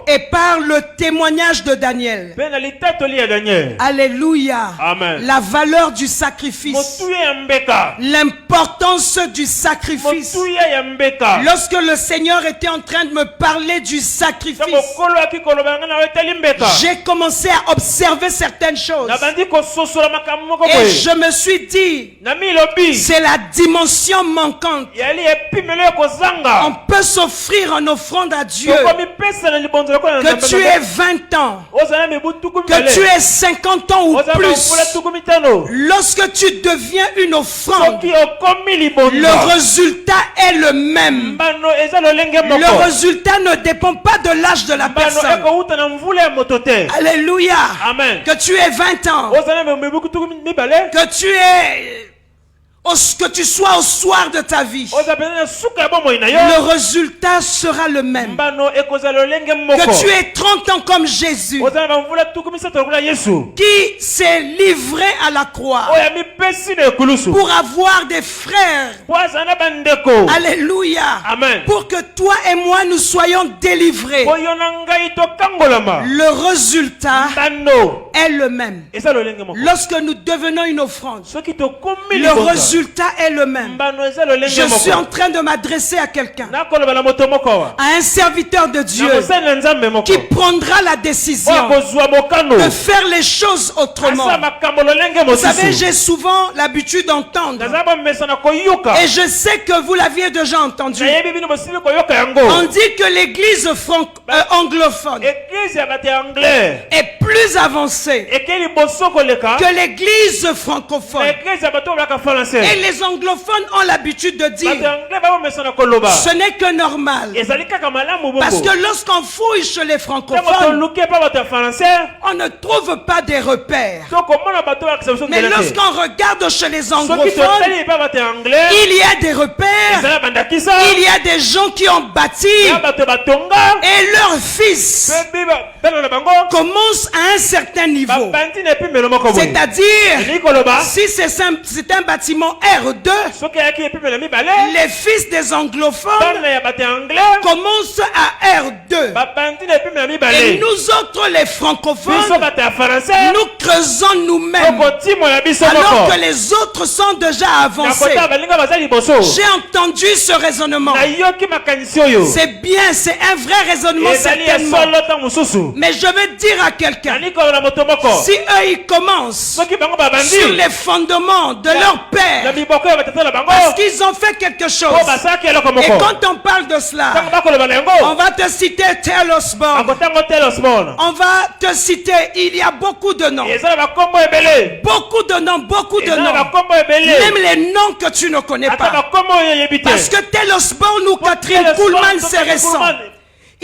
et par le témoignage de Daniel. Alléluia. Amen. La valeur du sacrifice, l'importance du sacrifice. Lorsque le Seigneur était en train de me parler du sacrifice, j'ai commencé à observer certaines choses. Et je me suis dit, c'est la dimension manquante. On peut s'offrir en offrande à Dieu. Que tu aies 20 ans, que tu aies 50 ans ou plus, lorsque tu deviens une offrande, le résultat est le même. Le résultat ne dépend pas de l'âge de la personne. Alléluia. Amen. Que tu aies 20 ans, que tu aies Que tu sois au soir de ta vie, oza pene na suka ya bomoi na yo le résultat sera le même. mbano ekozala lolenge moko Que tu aies 30 ans comme Jésus, oza na bamvula tuku misato lokola Yesu qui s'est livré à la croix oyo amipesi na ekulusu pour avoir des frères. po azala na bandeko. Alléluia. Amen. Pour que toi et moi nous soyons délivrés. po yo na ngai tokangolama Le résultat mbano est le même. eza lolenge moko Lorsque nous devenons une offrande, soki tokomi le libonga résultat est le même. mbano eza lolenge Je suis en moko train de m'adresser à quelqu'un, nakoloba na moto moko awa à un serviteur de Dieu na mosali na nzambe moko qui prendra la décision oyo akozwa mokano de faire les choses autrement. asa makambo lolenge Vous savez, mosusu j'ai souvent l'habitude d'entendre, naza bamesa na koyoka et je sais que vous l'aviez déjà entendu, nayebi bino bosili koyoka yango on dit que l'église anglophone eglise ya bato ya anglais est plus avancée eke liboso koleka que l'église na francophone. eglise ya bato oyo balaka français Et les anglophones ont l'habitude de bato ya dire, anglais babomesa na koloba ce n'est que normal. ezali kaka malamu Parce bongo que lorsqu'on fouille chez les ntango francophones, toluki epa bato ya français on ne trouve pas des repères. tokomona bato balakisa biso Mais nzela te lorsqu'on regarde chez les soki anglophones, totali epa bato ya anglais il y a des repères, ezala bandakisa il y a des gens qui ont bâti, ya bato batonga et leurs fils mpe bana na bango commencent à un certain niveau. babandi na epimelo moko boye C'est-à-dire, elingi koloba si c'est un bâtiment R2, soki ayaki epimelo mibale les fils des anglophones bana ya bato ya anglais commencent à R2. babandi na epimelo Et mibale nous autres, les biso francophones, bato ya français nous creusons nous-mêmes, tokotimola biso alors moko que les autres sont déjà na avancés. kota balinga baza liboso J'ai entendu ce raisonnement. nayoki makanisi oyo C'est bien, c'est un vrai raisonnement ezali ya certainement. solo ntango mosusu Mais je veux dire à quelqu'un, nani koloba moto moko si eux ils commencent soki bango babandi sur les fondements de leur na père, miboko ya batata na bango parce qu'ils ont fait quelque chose, po basalaki eloko et moko quand on parle de cela, ntango bakoloba na on yango va te citer Taylor Osborne, akotango telosmon on va te citer, il y a beaucoup de noms, eza na bakombo ebele beaucoup de noms, beaucoup de eza na noms, bakombo ebele même les noms que tu ne connais ata pas. bakombo oyo oyebi te Parce que Taylor Osborne ou Catherine Taylor Kuhlman, Osborne, c'est récent. Kuhlman.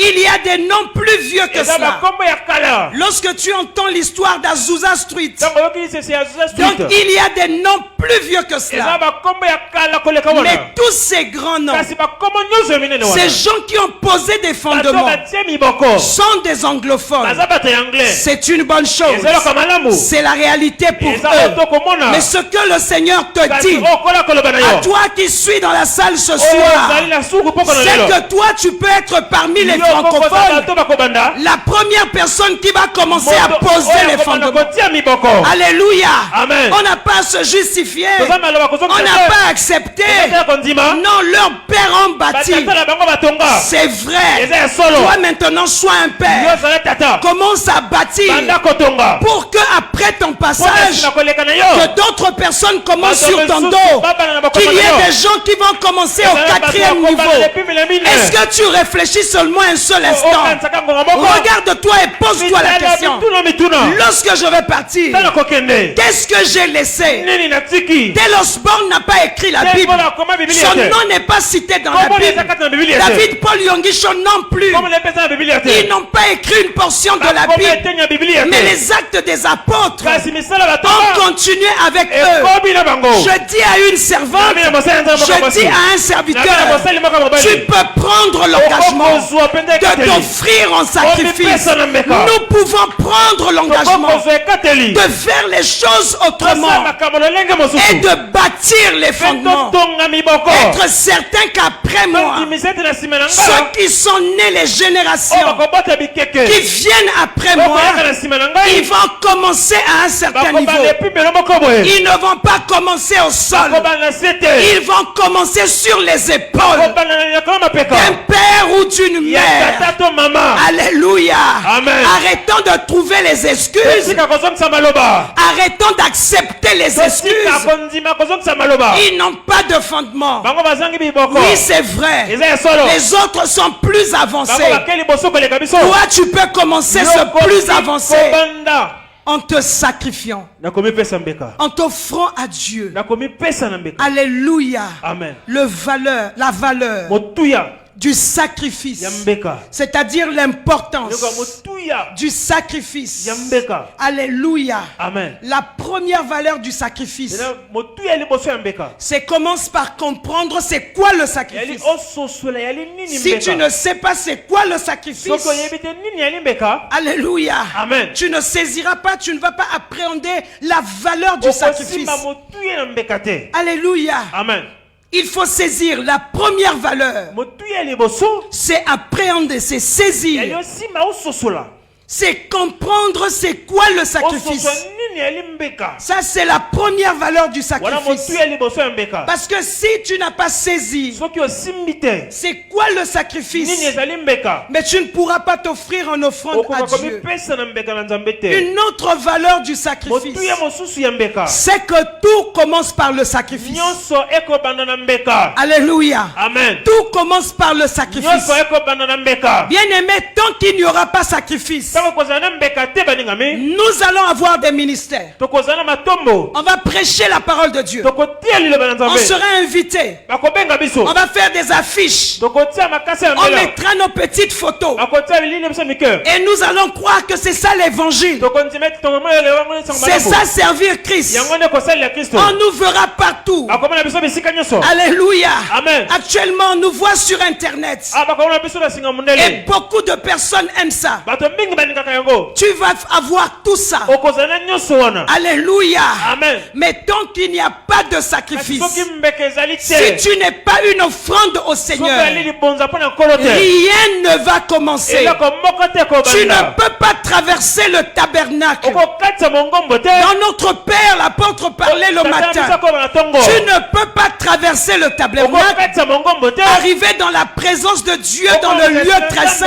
Il y a des noms plus vieux que eza cela. bakombo ya kala Lorsque tu entends l'histoire d'Azusa Street, ntango oyoki lisese ya Azusa donc Street il y a des noms plus vieux que eza cela. bakombo ya kala koleka wana Mais tous ces grands noms, kasi bakombo nyonso ya minene wana ces gens qui ont posé des bato fondements, batie miboko sont des anglophones. baza bato ya anglais C'est une bonne chose. eza eloko malamu C'est la réalité pour eza oyo eux. tokomona Mais ce que le Seigneur te kasi dit, okola koloba na à yo toi qui suis dans la salle ce oyo soir, ozali na suku poko na c'est lelo que toi tu peux être parmi les yo okokoza francophones bato bakobanda la première personne qui va commencer à moto poser oyo les akobanda fondements. kotia miboko Alléluia. Amen. On n'a pas à se justifier. toza maloba On kozokisa n'a pas à accepter. te kondima Non, leurs pères ont bâti. batata na bango batonga C'est vrai. eza ya solo Toi maintenant, sois un yo père. ozala tata Commence à bâtir banda kotonga pour que après ton mpo na passage, nsima koleka na yo que d'autres personnes commencent bato sur ton mosusu dos. babana na Qu'il bakombo y na ait yo des gens qui vont commencer au ezala bato quatrième bakobanda niveau. lepimela mine Est-ce que tu réfléchis seulement un seul instant? okanisaka ngonga moko Regarde-toi et pose-toi la question. mituna Lorsque je vais partir, tala kokende qu'est-ce que j'ai laissé? nini natiki Taylor Osborne n'a pas écrit la Bible. Voilà comment Bible Son était. nom n'est pas cité dans la Comment les Bible. akata na Biblia était. David Paul Yongisho non plus. Comment les pesa na Biblia était. Ils n'ont pas écrit une portion de la Comment Bible. etenya Biblia était. Mais les actes des apôtres kasi misala ont batonga continué avec eux. ekobi na bango Je dis à une servante, Nami na mosali nzambe moko je dis mwasi. à un Nami na serviteur, mosali moko mobali. tu peux prendre l'engagement Okokozwa pende de ekateli. t'offrir en sacrifice. Omipesa na mbeka. Nous pouvons prendre l'engagement Okokozwa ekateli. de faire les choses Kosala autrement makambo lolenge mosusu. et de bâtir les Mpe fondements. totonga miboko. Être certain qu'après moi, Tondimisa ete na nsima na nga. ceux qui sont nés les Oyo générations bakobota bikeke. qui viennent après moi, Okoyaka na nsima na ils ngai. vont commencer à un certain niveau. Bakobanda epimelo moko boye. Ils ne vont pas commencer au sol. Bakobanda se te. Ils vont commencer sur les épaules Bakobanda na likolo mapeka. d'un père ou d'une Ya mère. tata to mama. Alléluia. Amen. Arrêtons de trouver les excuses. Tosika kozongisa maloba. Arrêtons d'accepter les Tosika excuses. kondima kozongisa maloba. Ils n'ont pas de fondement. Bango bazangi biboko. Oui, c'est vrai. Eza ya solo. Les autres sont plus Bango avancés. bakeli boso koleka biso. Toi, tu peux commencer ce plus avancé Kobanda. en te sacrifiant, Nakomi pesa mbeka. en t'offrant à Dieu. Nakomi pesa na mbeka. Alléluia. Amen. La valeur Motuya. du sacrifice. ya mbeka. C'est-à-dire l'importance Yoka motuya du sacrifice. ya mbeka. Alléluia. Amen. La première valeur du sacrifice, Ena motuya liboso ya mbeka. c'est commence par comprendre c'est quoi le Yali sacrifice. ososola yali nini Si mbeka. tu ne sais pas c'est quoi le sacrifice, Soko yebite nini yali mbeka. alléluia, Amen. tu ne saisiras pas, tu ne vas pas appréhender la valeur du sacrifice. Okosimba motuya na mbeka te. Alléluia. Amen. Il faut saisir la première valeur. Motuya liboso C'est appréhender, c'est yali saisir, osimba ososola. c'est comprendre c'est quoi le sacrifice. Ososola nini yali mbeka. Ça, c'est la première valeur du Wana sacrifice. motuya liboso ya mbeka. Parce que si tu n'as pas saisi Soki osimbi te. c'est quoi le Nini sacrifice, ezali mbeka. mais tu ne pourras pas t'offrir en offrande à Okoka Dieu. komipesa na mbeka na Nzambe te. Une autre valeur du sacrifice, Motuya mosusu ya mbeka. c'est que tout commence par le sacrifice. Nyonso ekobanda na mbeka. Alléluia. Amen. Tout commence par le sacrifice. Nyonso ekobanda na mbeka. Bien aimé, tant qu'il n'y aura pas sacrifice, Tango kozala na mbeka te baningami. nous allons avoir des ministères. Tokozala na matombo. On va prêcher la parole de Dieu. Tokotia liloba na On Nzambe. sera invité. Bakobenga biso. On va faire des affiches. Tokotia makasi ya On mbela. mettra nos petites photos. Bakotia bilili biso mike. Et nous allons croire que c'est ça l'évangile. Tokontimeti tokomoyele wango ne sango C'est malabo. ça servir Christ. Yango ne kosalela Kristo. On nous verra partout. Bakomona biso bisika nyonso. Alléluia. Amen. Actuellement, on nous voit sur Internet. Ah bakomona biso na singa Et mundele. beaucoup de personnes aiment ça. Bato mingi baningaka yango. Tu vas avoir tout ça. Okozala nyonso wana. Alléluia. Amen. Mais tant qu'il n'y a pas de sacrifice, Soki mbeka ezali si te. tu n'es pas une offrande au Soki Seigneur, ali libonza mpona nkolo te. rien ne va commencer. Eloko moko te Tu ne kobanda. peux pas traverser le tabernacle. Okokatisa mongombo te. Dans notre Père, l'apôtre parlait le matin. Tu ne peux pas traverser le tabernacle, Okokatisa mongombo te. arriver dans la présence de Dieu dans le lieu très saint,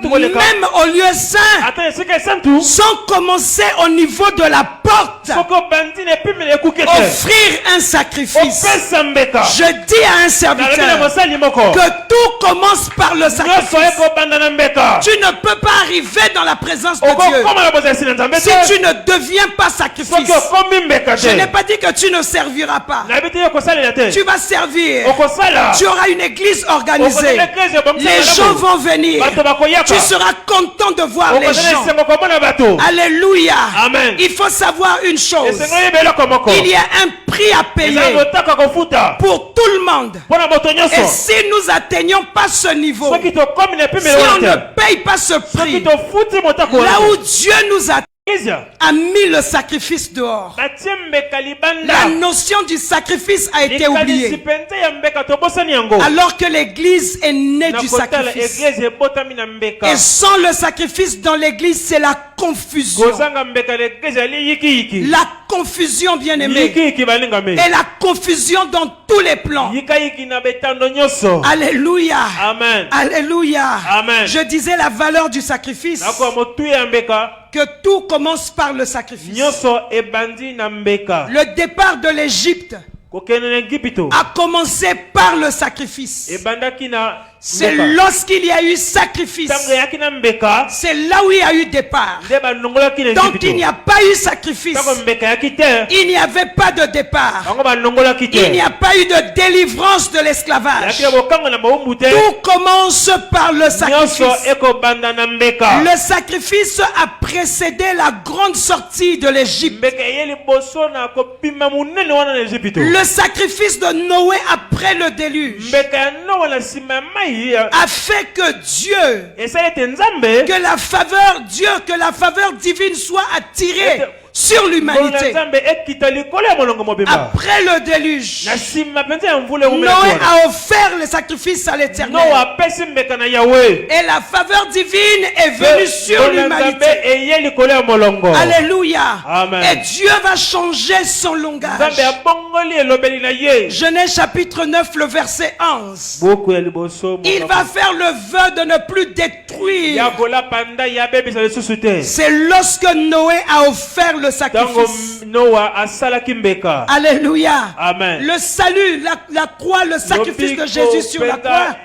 même au lieu saint, Ata esika esantu. sans commencer au niveau de la porte, Soko bandi ne pimele ekuke te. offrir un sacrifice. Opesa mbeka. Je dis à un Nalobi na serviteur mosali moko. que tout commence par le Nyonso sacrifice. ekobanda na mbeka. Tu ne peux pas arriver dans la présence de Dieu Okokoma na bozalisi na Nzambe si te. tu ne deviens pas Soki sacrifice. okomi mbeka Je n'ai te. pas dit que tu ne serviras pas. Nayebi te okosalela te. Tu vas servir. Okosala. Tu auras une église organisée. Okozala eklezia ebongisa Les malamu. gens vont venir. Bato bakoyaka. Tu seras content de voir les Okozala gens. esengo komona bato. Alléluia. Amen. Il faut savoir une chose. Esengo yeba eloko moko. Il y a un prix à Eza payer lotaka kofuta. pour tout le monde. Mpona moto Et nyonso. si nous atteignons pas ce niveau, Soki tokomi na si epimele on wana ne te. paye pas ce Soki prix, tofuti motako là wana où te. Dieu nous Eklezia. a mis le sacrifice dehors, Batie mbeka libanda. la notion du sacrifice a été Likanisi oubliée. pente ya mbeka tobosani yango. Alors que l'église est née Na du kotala sacrifice. eglise ebotami na mbeka. Et sans le sacrifice dans l'église, c'est la confusion. Kozanga mbeka l'église ali yiki. La confusion, bien aimé. Yiki balingame. Et la confusion dans tous les plans. Yiki na betando nyonso. Alléluia. Amen. Alléluia. Amen. Je disais la valeur du sacrifice. Nako motu ya mbeka. Que tout commence par le sacrifice. Nyonso ebandi na mbeka. Le départ de l'Égypte Kokende na Egipito. a commencé par le sacrifice. Ebandaki na C'est mbeka. lorsqu'il y a eu sacrifice. Tango yaki na mbeka. C'est là où il y a eu départ. Nde banongolaki na Donc Egipito. il n'y a pas eu sacrifice. Tango mbeka yaki te. Il n'y avait pas de départ. Bango banongolaki te. Il n'y a pas eu de délivrance de l'esclavage. Yaki na bokango na mawumbu te. Tout commence par le Nyonso sacrifice. ekobanda na mbeka. Le sacrifice a précédé la grande sortie de l'Égypte. Mbeka ye liboso na kopima munene wana na Egipito. Le sacrifice de Noé après le déluge Mbeka ya Noa na nsima ya mai ya- a fait que Dieu, esali ete Nzambe que la faveur divine soit attirée sur Ngolu na l'humanité. Nzambe ekita likolo ya molongo mobimba. Après le déluge, Na nsima mpenza ya mvula eumela Noé twana. a offert le sacrifice à l'Éternel. Noa apesi mbeka na Yahweh. Et la faveur divine est venue sur Ngolu na Nzambe l'humanité. eye likolo ya molongo. Alléluia. Amen. Et Dieu va changer son langage. Nzambe abongoli elobeli na ye. Genèse chapitre 9, le verset 11. Buku ya liboso Il va faire le vœu de ne plus détruire. ya kolapanda ya bebisa lisusu te. C'est lorsque Noé a offert le Tango sacrifice. Noa asalaki mbeka. Alléluia. Amen. Le salut, la croix, le sacrifice de Jésus sur la croix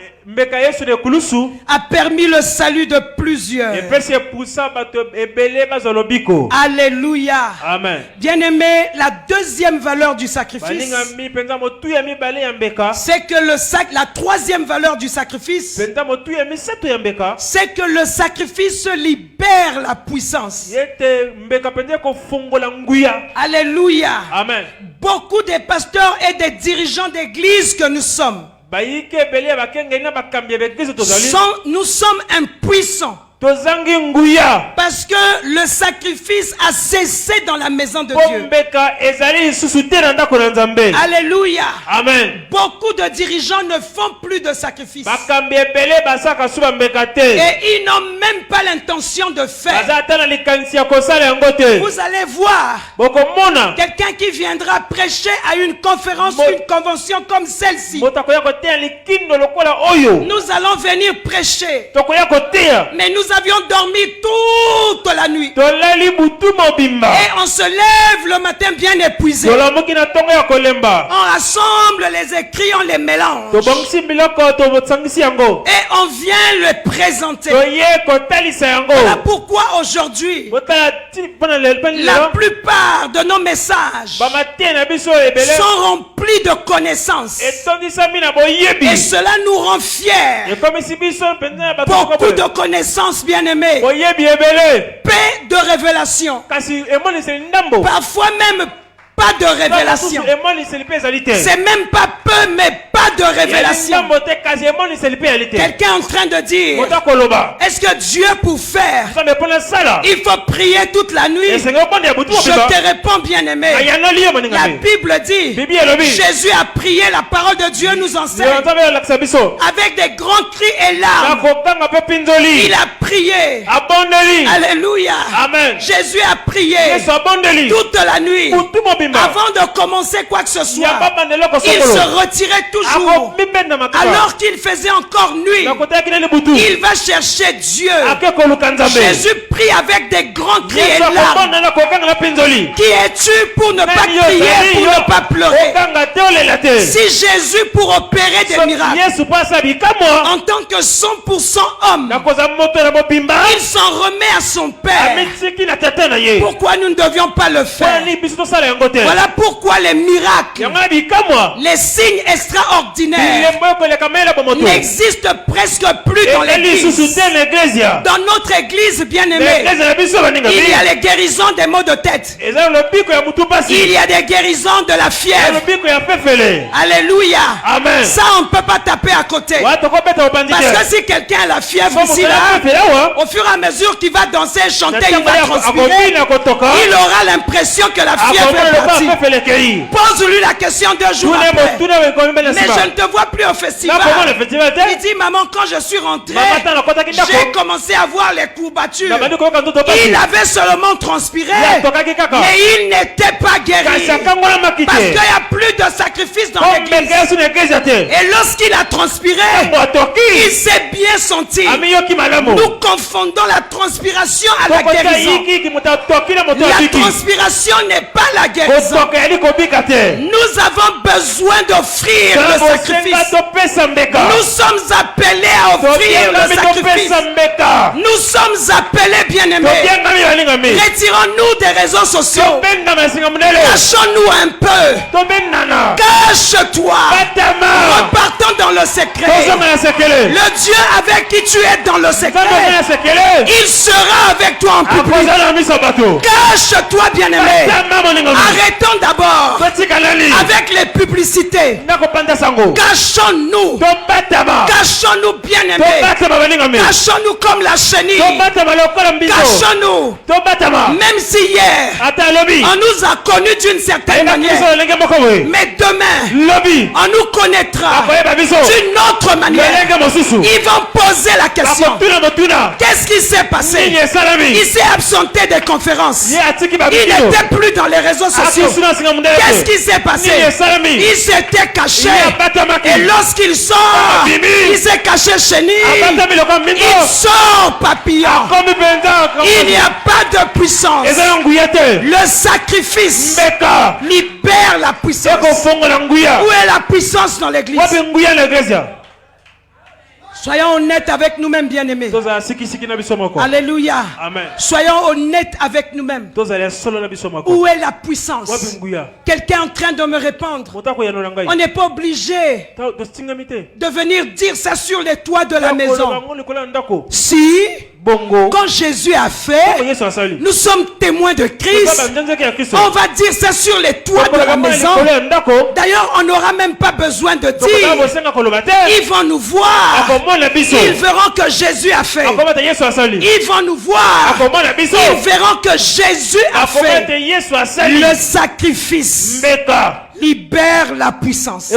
a permis le salut de plusieurs. Alléluia. Amen. Bien-aimé, la deuxième valeur du sacrifice, c'est que la troisième valeur du sacrifice, c'est que le sacrifice libère la puissance. Alléluia. Amen. Beaucoup de pasteurs et des dirigeants d'église que nous sommes, nous sommes impuissants. Parce que le sacrifice a cessé dans la maison de Dieu. Alléluia. Amen. Beaucoup de dirigeants ne font plus de sacrifice. Et ils n'ont même pas l'intention de faire. Vous allez voir quelqu'un qui viendra prêcher à une conférence, une convention comme celle-ci. Nous allons venir prêcher. Mais nous avions dormi toute la nuit. Et on se lève le matin bien épuisé. On rassemble les écrits, on les mélange. Et on vient les présenter. Voilà pourquoi aujourd'hui, la plupart de nos messages sont remplis de connaissances. Et cela nous rend fiers. Beaucoup de connaissances, bien-aimés. Paix de révélation. Parfois même pas de révélation. C'est même pas peu, mais pas de révélation. Quelqu'un est en train de dire, est-ce que Dieu pour faire, il faut prier toute la nuit? Je te réponds, bien-aimé. La Bible dit, Jésus a prié, la parole de Dieu nous enseigne. Avec des grands cris et larmes, il a prié. Alléluia. Amen. Jésus a prié toute la nuit. Avant de commencer quoi que ce soit, il se retirait toujours. Alors qu'il faisait encore nuit, il va chercher Dieu. Jésus prie avec des grands cris et larmes. Qui es-tu pour ne pas crier, pour ne pas pleurer? Si Jésus pour opérer des miracles en tant que 100% homme, il s'en remet à son Père, pourquoi nous ne devions pas le faire? Voilà pourquoi les miracles, les signes extraordinaires n'existent presque plus dans l'église. Dans notre église, bien-aimée, il y a les guérisons des maux de tête. Il y a des guérisons de la fièvre. Alléluia. Amen. Ça, on ne peut pas taper à côté. Parce que si quelqu'un a la fièvre ici, là, au fur et à mesure qu'il va danser et chanter, il va transpirer. Il aura l'impression que la fièvre est partie. Pose-lui la question 2 jours après. Mais je ne te vois plus au festival. Il dit, maman, quand je suis rentré, j'ai commencé à voir les courbatures. Il avait seulement transpiré, mais il n'était pas guéri. Parce qu'il n'y a plus de sacrifice dans l'église. Et lorsqu'il a transpiré, il s'est bien senti. Nous confondons la transpiration à la guérison. La transpiration n'est pas la guérison. Nous avons besoin d'offrir le sacrifice. Nous sommes appelés à offrir le sacrifice. Nous sommes appelés, bien-aimés. Retirons-nous des réseaux sociaux. Cachons-nous un peu. Cache-toi. Repartons dans le secret. Le Dieu avec qui tu es dans le secret, il sera avec toi en public. Cache-toi, bien-aimé. Arrêtons d'abord avec les publicités. Cachons-nous. Cachons-nous, bien-aimés. Cachons-nous comme la chenille. Cachons-nous. Même si hier on nous a connus d'une certaine manière, mais demain on nous connaîtra d'une autre manière. Ils vont poser la question, qu'est-ce qui s'est passé? Il s'est absenté des conférences. Il n'était plus dans les réseaux sociaux. Qu'est-ce qui s'est passé? Il s'était caché. Et lorsqu'il sort, il s'est caché chenille. Il sort papillon. Il n'y a pas de puissance. Le sacrifice libère la puissance. Où est la puissance dans l'église? Soyons honnêtes avec nous-mêmes, bien-aimés. Tozala sikisiki na biso moko. Alléluia. Amen. Soyons honnêtes avec nous-mêmes. Tozala solo na biso moko. Où est la puissance? Wapi nguya? Quelqu'un est en train de me répondre. Motako ya nolanga. On n'est pas obligé To stingamite. de venir dire ça sur les toits de la maison. Ndako. Si, Bongo. quand Jésus a fait, Yesu asali. nous sommes témoins de Christ. On va dire ça sur les toits de la maison. D'ailleurs, on n'aura même pas besoin de dire. Ils vont nous voir. Ils verront que Jésus a fait. Ils vont nous voir. Ils verront que Jésus a fait. Le sacrifice libère la puissance.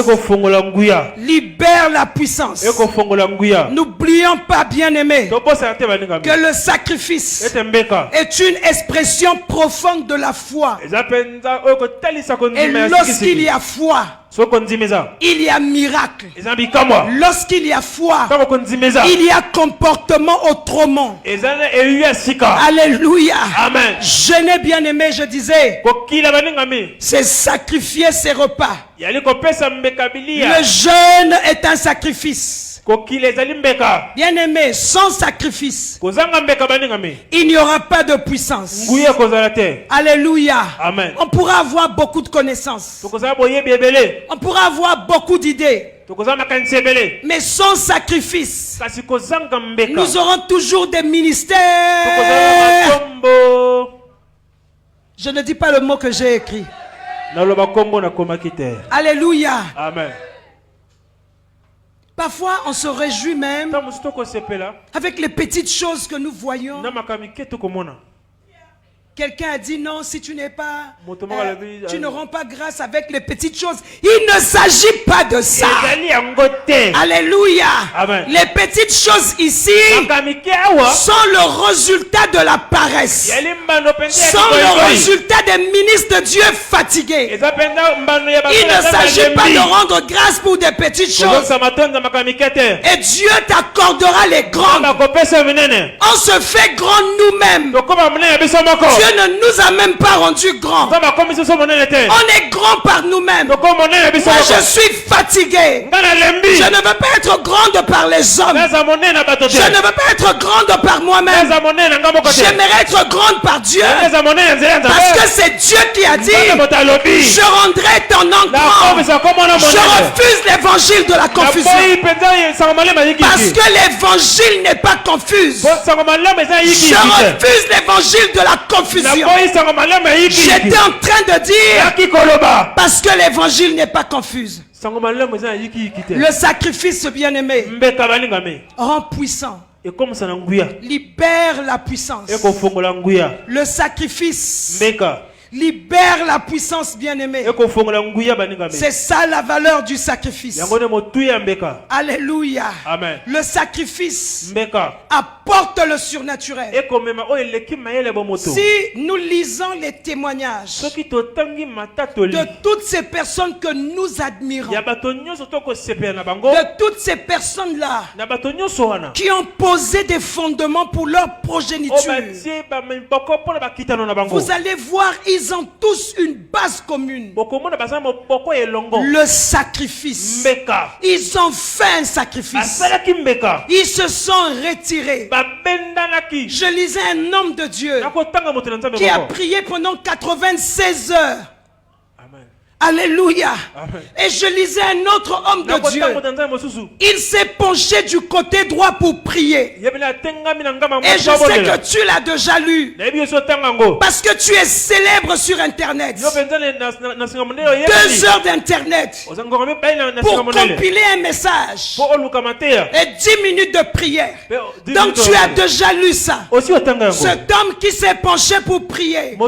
Libère la puissance. N'oublions pas, bien-aimés, que le sacrifice est une expression profonde de la foi. Et lorsqu'il y a foi, il y a miracle. Lorsqu'il y a foi, il y a comportement autrement. Alléluia. Amen. Jeûner, bien-aimé, je disais, c'est sacrifier ses repas. Le jeûne est un sacrifice. Bien-aimé, sans sacrifice, il n'y aura pas de puissance. Alléluia. Amen. On pourra avoir beaucoup de connaissances. On pourra avoir beaucoup d'idées. Mais sans sacrifice, nous aurons toujours des ministères. Je ne dis pas le mot que j'ai écrit. Alléluia. Amen. Parfois, on se réjouit même avec les petites choses que nous voyons. Quelqu'un a dit non, si tu n'es pas, tu ne rends pas grâce avec les petites choses. Il ne s'agit pas de ça. Alléluia. Amen. Les petites choses ici sont le résultat de la paresse. Sont le résultat des ministres de Dieu fatigués. Il ne s'agit pas de rendre grâce pour des petites choses. Et Dieu t'accordera les grandes. On se fait grand nous-mêmes. Dieu ne nous a même pas rendus grands. On est grand par nous-mêmes. Moi, je suis fatigué. Je ne veux pas être grande par les hommes. Je ne veux pas être grande par moi-même. J'aimerais être grande par Dieu. Parce que c'est Dieu qui a dit, je rendrai ton nom grand. Je refuse l'évangile de la confusion. Parce que l'évangile n'est pas confus. Je refuse l'évangile de la confusion. J'étais en train de dire, parce que l'évangile n'est pas confus. Le sacrifice, bien-aimé, rend puissant. Libère la puissance. Le sacrifice libère la puissance, bien-aimé. C'est ça la valeur du sacrifice. Alléluia. Amen. Le sacrifice apporte le surnaturel. Si nous lisons les témoignages de toutes ces personnes que nous admirons, de toutes ces personnes-là qui ont posé des fondements pour leur progéniture, vous allez voir, ils ont tous une base commune. Le sacrifice. Ils ont fait un sacrifice. Ils se sont retirés. Je lisais un homme de Dieu qui a prié pendant 96 heures. Alléluia. Amen. Et je lisais un autre homme de Dieu. Il s'est penché du côté droit pour prier. Et je sais que tu l'as déjà lu. Parce que tu es célèbre sur Internet. 2 heures d'Internet pour compiler un message. Et 10 minutes de prière. Donc tu as déjà lu ça. Cet homme qui s'est penché pour prier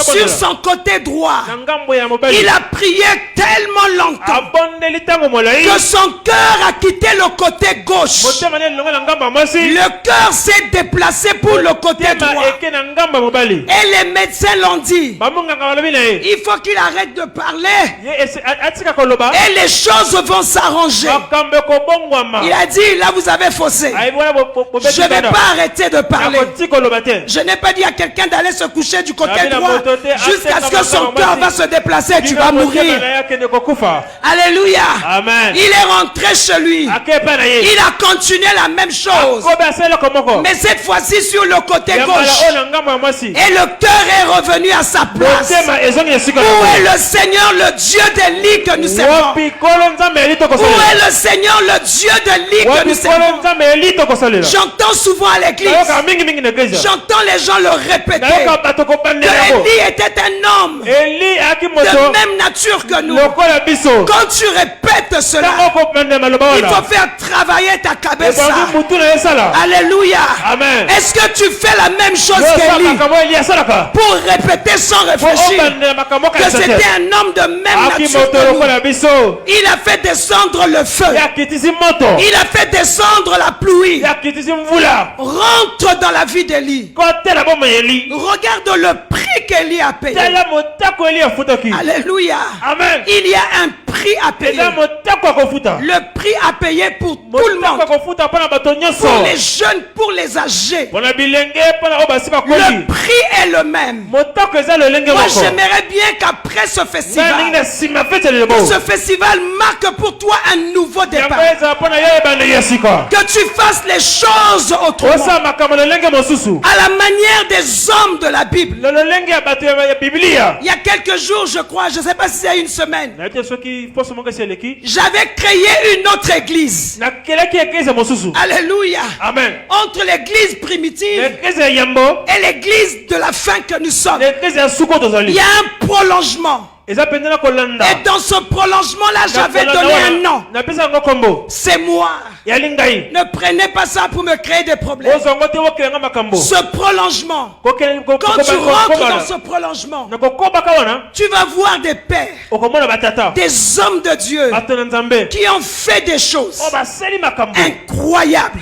sur son côté droit, il a prié tellement longtemps que son cœur a quitté le côté gauche. Le cœur s'est déplacé pour le côté droit. Et les médecins l'ont dit, il faut qu'il arrête de parler et les choses vont s'arranger. Il a dit, là vous avez faussé. Je ne vais pas arrêter de parler. Je n'ai pas dit à quelqu'un d'aller se coucher du côté droit jusqu'à ce que son cœur va se déplacer. passer, tu vas mourir. Alléluia. Amen. Il est rentré chez lui. Il a continué la même chose. Mais cette fois-ci sur le côté gauche. Et le cœur est revenu à sa place. Où est le Seigneur, le Dieu d'Élie que nous servons? Où est le Seigneur, le Dieu d'Élie que nous servons? J'entends souvent à l'église. J'entends les gens le répéter. Que Élie était un homme de même nature que nous. Quand tu répètes cela, il faut faire travailler ta cabessa. Alléluia. Est-ce que tu fais la même chose qu'Élie pour répéter sans réfléchir que c'était un homme de même nature que nous? Il a fait descendre le feu. Il a fait descendre la pluie. Rentre dans la vie d'Élie. Regarde le prix qu'Élie a payé. Alléluia. Amen. Il y a un prix à payer. Le prix à payer pour tout le monde. Pour les jeunes, pour les âgés. Le prix est le même. Moi, j'aimerais bien qu'après ce festival, ce festival marque pour toi un nouveau départ. Que tu fasses les choses autrement. À la manière des hommes de la Bible. Il y a quelques jours, je crois, je ne sais pas si c'est une semaine, j'avais créé une autre église. Alléluia. Amen. Entre l'église primitive et l'église de la fin que nous sommes, il y a un prolongement. Et dans ce prolongement-là, j'avais donné un nom. C'est moi. Ne prenez pas ça pour me créer des problèmes. Ce prolongement, quand tu rentres dans ce prolongement, tu vas voir des pères, des hommes de Dieu qui ont fait des choses incroyables.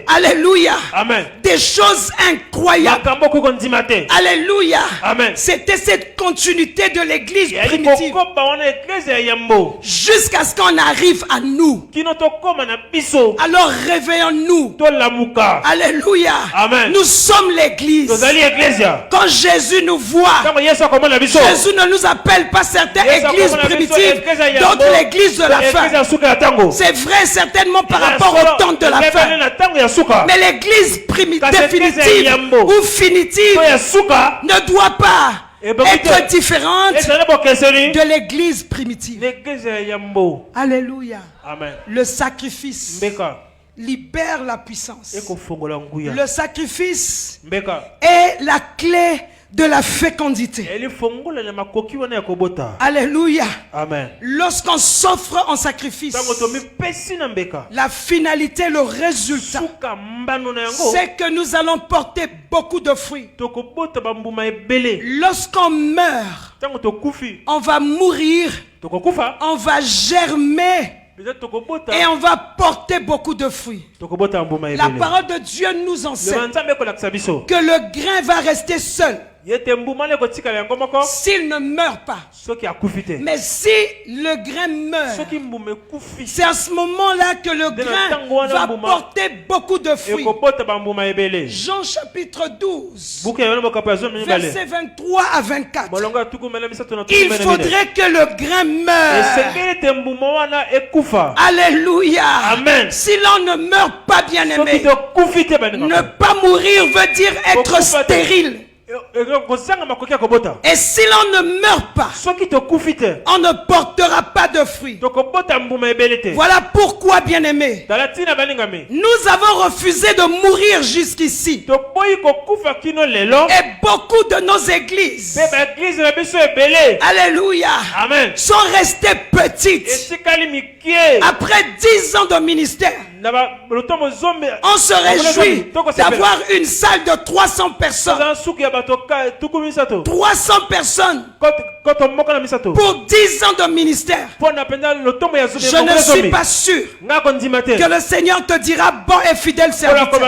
Alléluia. Amen. Des choses incroyables. Alléluia. C'était cette continuité de l'église primitive jusqu'à ce qu'on arrive à nous. Alors réveillons-nous. Alléluia. Amen. Nous sommes l'église. Quand Jésus nous voit, Jésus ne nous appelle pas certaines églises primitives, d'autres l'église de la fin. C'est vrai certainement par rapport au temps de la fin. Mais l'église définitive ou finitive ne doit pas être différente de l'église primitive. Alléluia. Amen. Le sacrifice libère la puissance. Le sacrifice est la clé de la fécondité. Alléluia. Amen. Lorsqu'on s'offre en sacrifice, la finalité, le résultat, c'est que nous allons porter beaucoup de fruits. Lorsqu'on meurt, on va mourir, on va germer et on va porter beaucoup de fruits. La parole de Dieu nous enseigne que le grain va rester seul s'il ne meurt pas. Mais si le grain meurt, c'est à ce moment-là que le grain va porter beaucoup de fruits. Jean chapitre 12, versets 23 à 24. Il faudrait que le grain meure. Alléluia. Amen. Si l'on ne meurt pas, bien aimé, ne pas mourir veut dire être stérile. Et si l'on ne meurt pas, on ne portera pas de fruits. Voilà pourquoi, bien aimé, nous avons refusé de mourir jusqu'ici. Et beaucoup de nos églises, alléluia, Amen, sont restées petites. Après 10 ans de ministère, on se réjouit d'avoir une salle de 300 personnes. 300 personnes pour 10 ans de ministère. Je ne suis pas sûr que le Seigneur te dira bon et fidèle serviteur.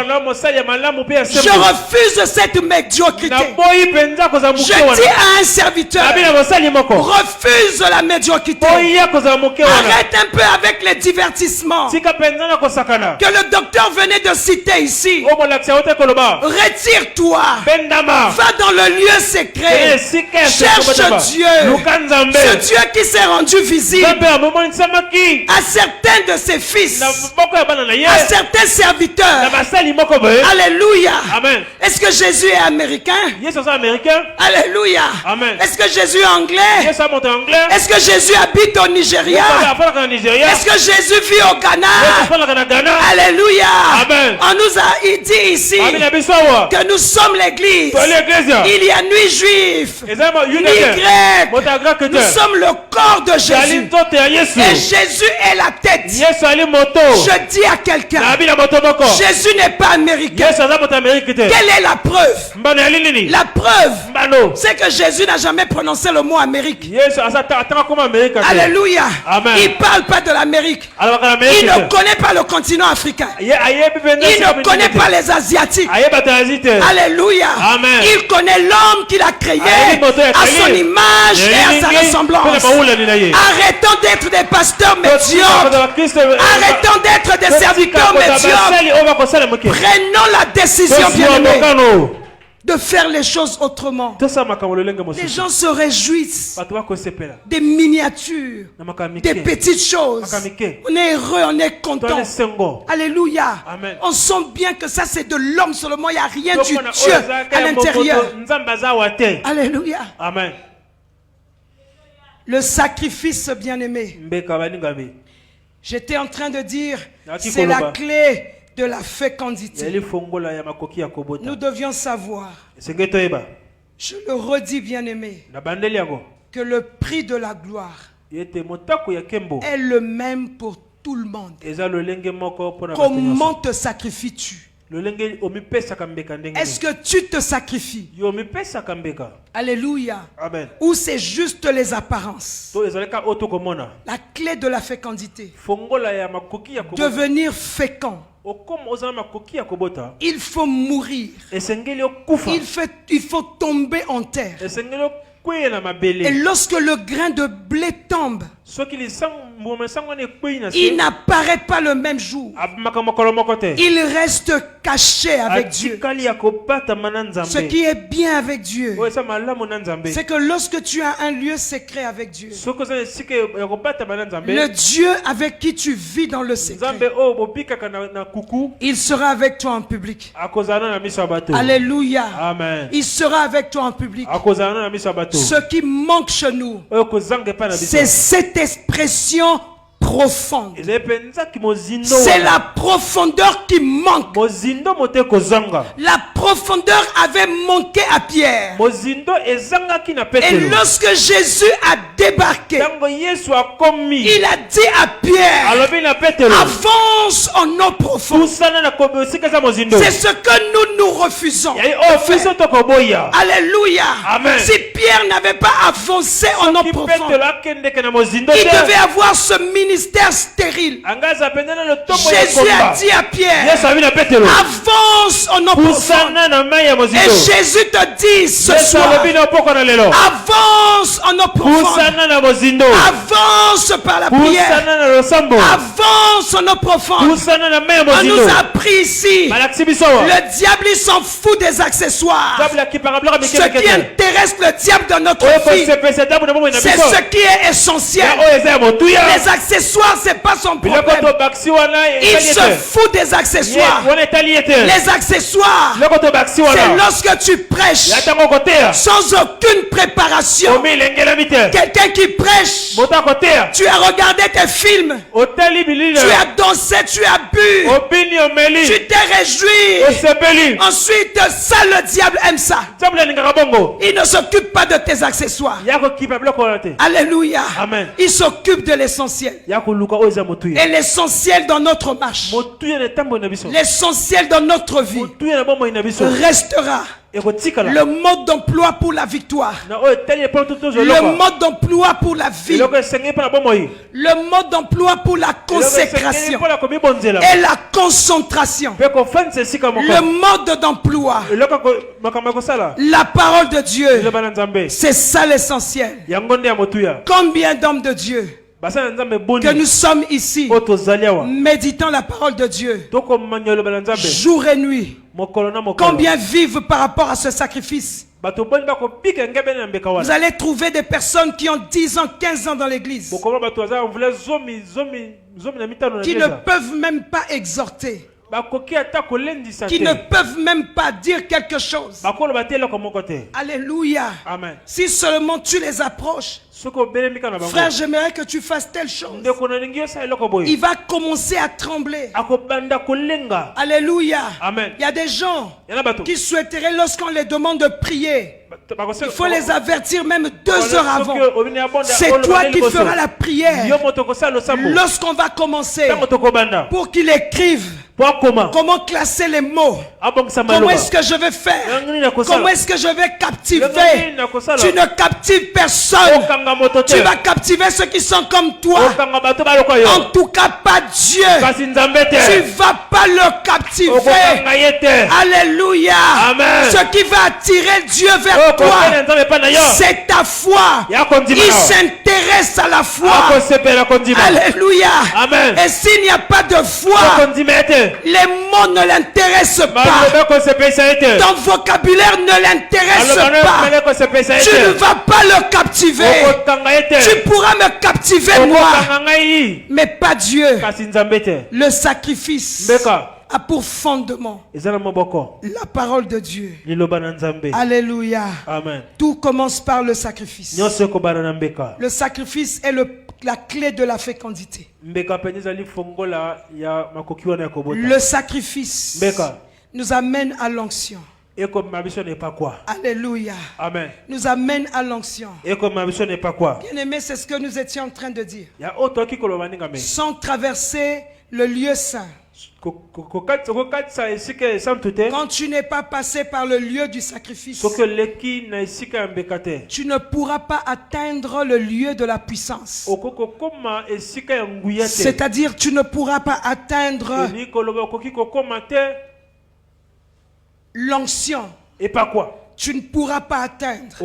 Je refuse cette médiocrité. Je dis à un serviteur, refuse la médiocrité. Arrête un peu avec les divertissements. que le docteur venait de citer ici. Retire-toi. Va dans le lieu secret. Cherche Dieu. Ce Dieu qui s'est rendu visible à certains de ses fils, à certains serviteurs. Alléluia. Amen. Est-ce que Jésus est américain? Alléluia. Amen. Est-ce que Jésus est anglais? Est-ce que Jésus habite au Nigeria? Est-ce que Jésus vit au Ghana? Alléluia. Amen. On nous a dit ici que nous sommes l'église. Il y a nuit juif, nuit grec. Nous sommes le corps de Jésus. Et Jésus est la tête. Je dis à quelqu'un, Jésus n'est pas américain. Quelle est la preuve? La preuve, c'est que Jésus n'a jamais prononcé le mot Amérique. Alléluia. Amen. Il ne parle pas de l'Amérique. Il ne connaît pas le continent africain. Il ne connaît pas les Asiatiques. Alléluia. Amen. Il connaît l'homme qu'il a créé à son image et à sa ressemblance. Arrêtons d'être des pasteurs médiocres. Arrêtons d'être des serviteurs médiocres. Prenons la décision, bien-aimés, de faire les choses autrement. Les gens se réjouissent des miniatures, des petites choses. On est heureux, on est content. Alléluia. Amen. On sent bien que ça c'est de l'homme seulement, il n'y a rien du Dieu à l'intérieur. Alléluia. Amen. Le sacrifice, bien-aimé. J'étais en train de dire, c'est la clé de la fécondité. Nous devions savoir, je le redis, bien-aimé, que le prix de la gloire est le même pour tout le monde. Comment te sacrifies-tu? Est-ce que tu te sacrifies? Alléluia. Amen. Ou c'est juste les apparences? La clé de la fécondité. Devenir fécond. Il faut mourir. Il faut tomber en terre. Et lorsque le grain de blé tombe, il n'apparaît pas le même jour. Il reste caché avec Dieu. Ce qui est bien avec Dieu, c'est que lorsque tu as un lieu secret avec Dieu, le Dieu avec qui tu vis dans le secret, il sera avec toi en public. Alléluia. Amen. Il sera avec toi en public. Ce qui manque chez nous, c'est cette expression profonde. C'est la profondeur qui manque. La profondeur avait manqué à Pierre. Et lorsque Jésus a débarqué, il a dit à Pierre, avance en eau profonde. C'est ce que nous refusons. Alléluia. Amen. Si Pierre n'avait pas avancé en eau profonde, il devait avoir ce ministère stérile. Jésus a dit à Pierre, avance en eau profonde. Et Jésus te dit ce soir, avance en eau profonde. Avance par la prière. Avance en eau profonde. On nous a appris ici, le diable il s'en fout des accessoires. Ce qui intéresse le diable dans notre vie, c'est ce qui est essentiel. Les accessoires, c'est pas son problème. Il se fout des accessoires. Les accessoires, c'est lorsque tu prêches sans aucune préparation. Quelqu'un qui prêche, tu as regardé tes films, tu as dansé, tu as bu, tu t'es réjoui. Ensuite, ça, le diable aime ça. Il ne s'occupe pas de tes accessoires. Alléluia. Amen. Il s'occupe de l'essentiel. Et l'essentiel dans notre marche, l'essentiel dans notre vie restera le mode d'emploi pour la victoire, le mode d'emploi pour la vie, le mode d'emploi pour la consécration et la concentration, le mode d'emploi, la parole de Dieu. C'est ça l'essentiel. Combien d'hommes de Dieu que nous sommes ici, méditant la parole de Dieu, jour et nuit. Combien vivent par rapport à ce sacrifice? Vous allez trouver des personnes qui ont 10 ans, 15 ans dans l'église, qui ne peuvent même pas exhorter, qui ne peuvent même pas dire quelque chose. Alléluia. Amen. Si seulement tu les approches, frère, j'aimerais que tu fasses telle chose, il va commencer à trembler. Alléluia. Amen. Il y a des gens qui souhaiteraient, lorsqu'on les demande de prier, il faut les avertir même 2 heures avant. C'est toi qui feras la prière lorsqu'on va commencer, pour qu'ils écrivent. Comment classer les mots? Comment est-ce que je vais faire? Comment est-ce que je vais captiver? Tu ne captives personne. Tu vas captiver ceux qui sont comme toi. En tout cas, pas Dieu. Tu ne vas pas le captiver. Alléluia. Amen. Ce qui va attirer Dieu vers toi, c'est ta foi. Il s'intéresse à la foi. Alléluia. Amen. Et s'il n'y a pas de foi, les mots ne l'intéressent pas. Ton vocabulaire ne l'intéresse pas. Tu ne vas pas le captiver. Tu pourras me captiver moi, mais pas Dieu. Le sacrifice a pour fondement la parole de Dieu. Alléluia. Amen. Tout commence par le sacrifice. Le sacrifice est la clé de la fécondité. Le sacrifice nous amène à l'onction. Alléluia. Amen. Nous amène à l'onction. Bien-aimé, c'est ce que nous étions en train de dire. Sans traverser le lieu saint. Quand tu n'es pas passé par le lieu du sacrifice, tu ne pourras pas atteindre le lieu de la puissance. C'est-à-dire, tu ne pourras pas atteindre l'onction. Et pas quoi? Tu ne pourras pas atteindre.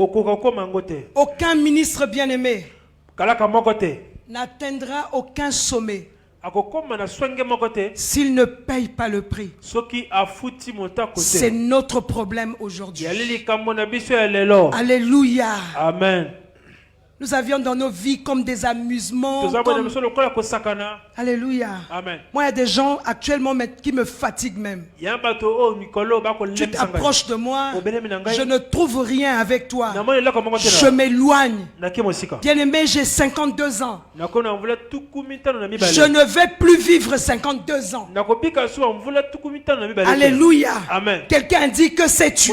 Aucun ministre bien-aimé n'atteindra aucun sommet s'il ne paye pas le prix. C'est notre problème aujourd'hui. Alléluia. Amen. Nous avions dans nos vies comme des amusements. Alléluia. Amen. Moi, il y a des gens actuellement qui me fatiguent même. Tu t'approches de moi, je ne trouve rien avec toi. Je m'éloigne. Bien-aimé, j'ai 52 ans. Je ne vais plus vivre 52 ans. Alléluia. Amen. Quelqu'un dit que sais-tu?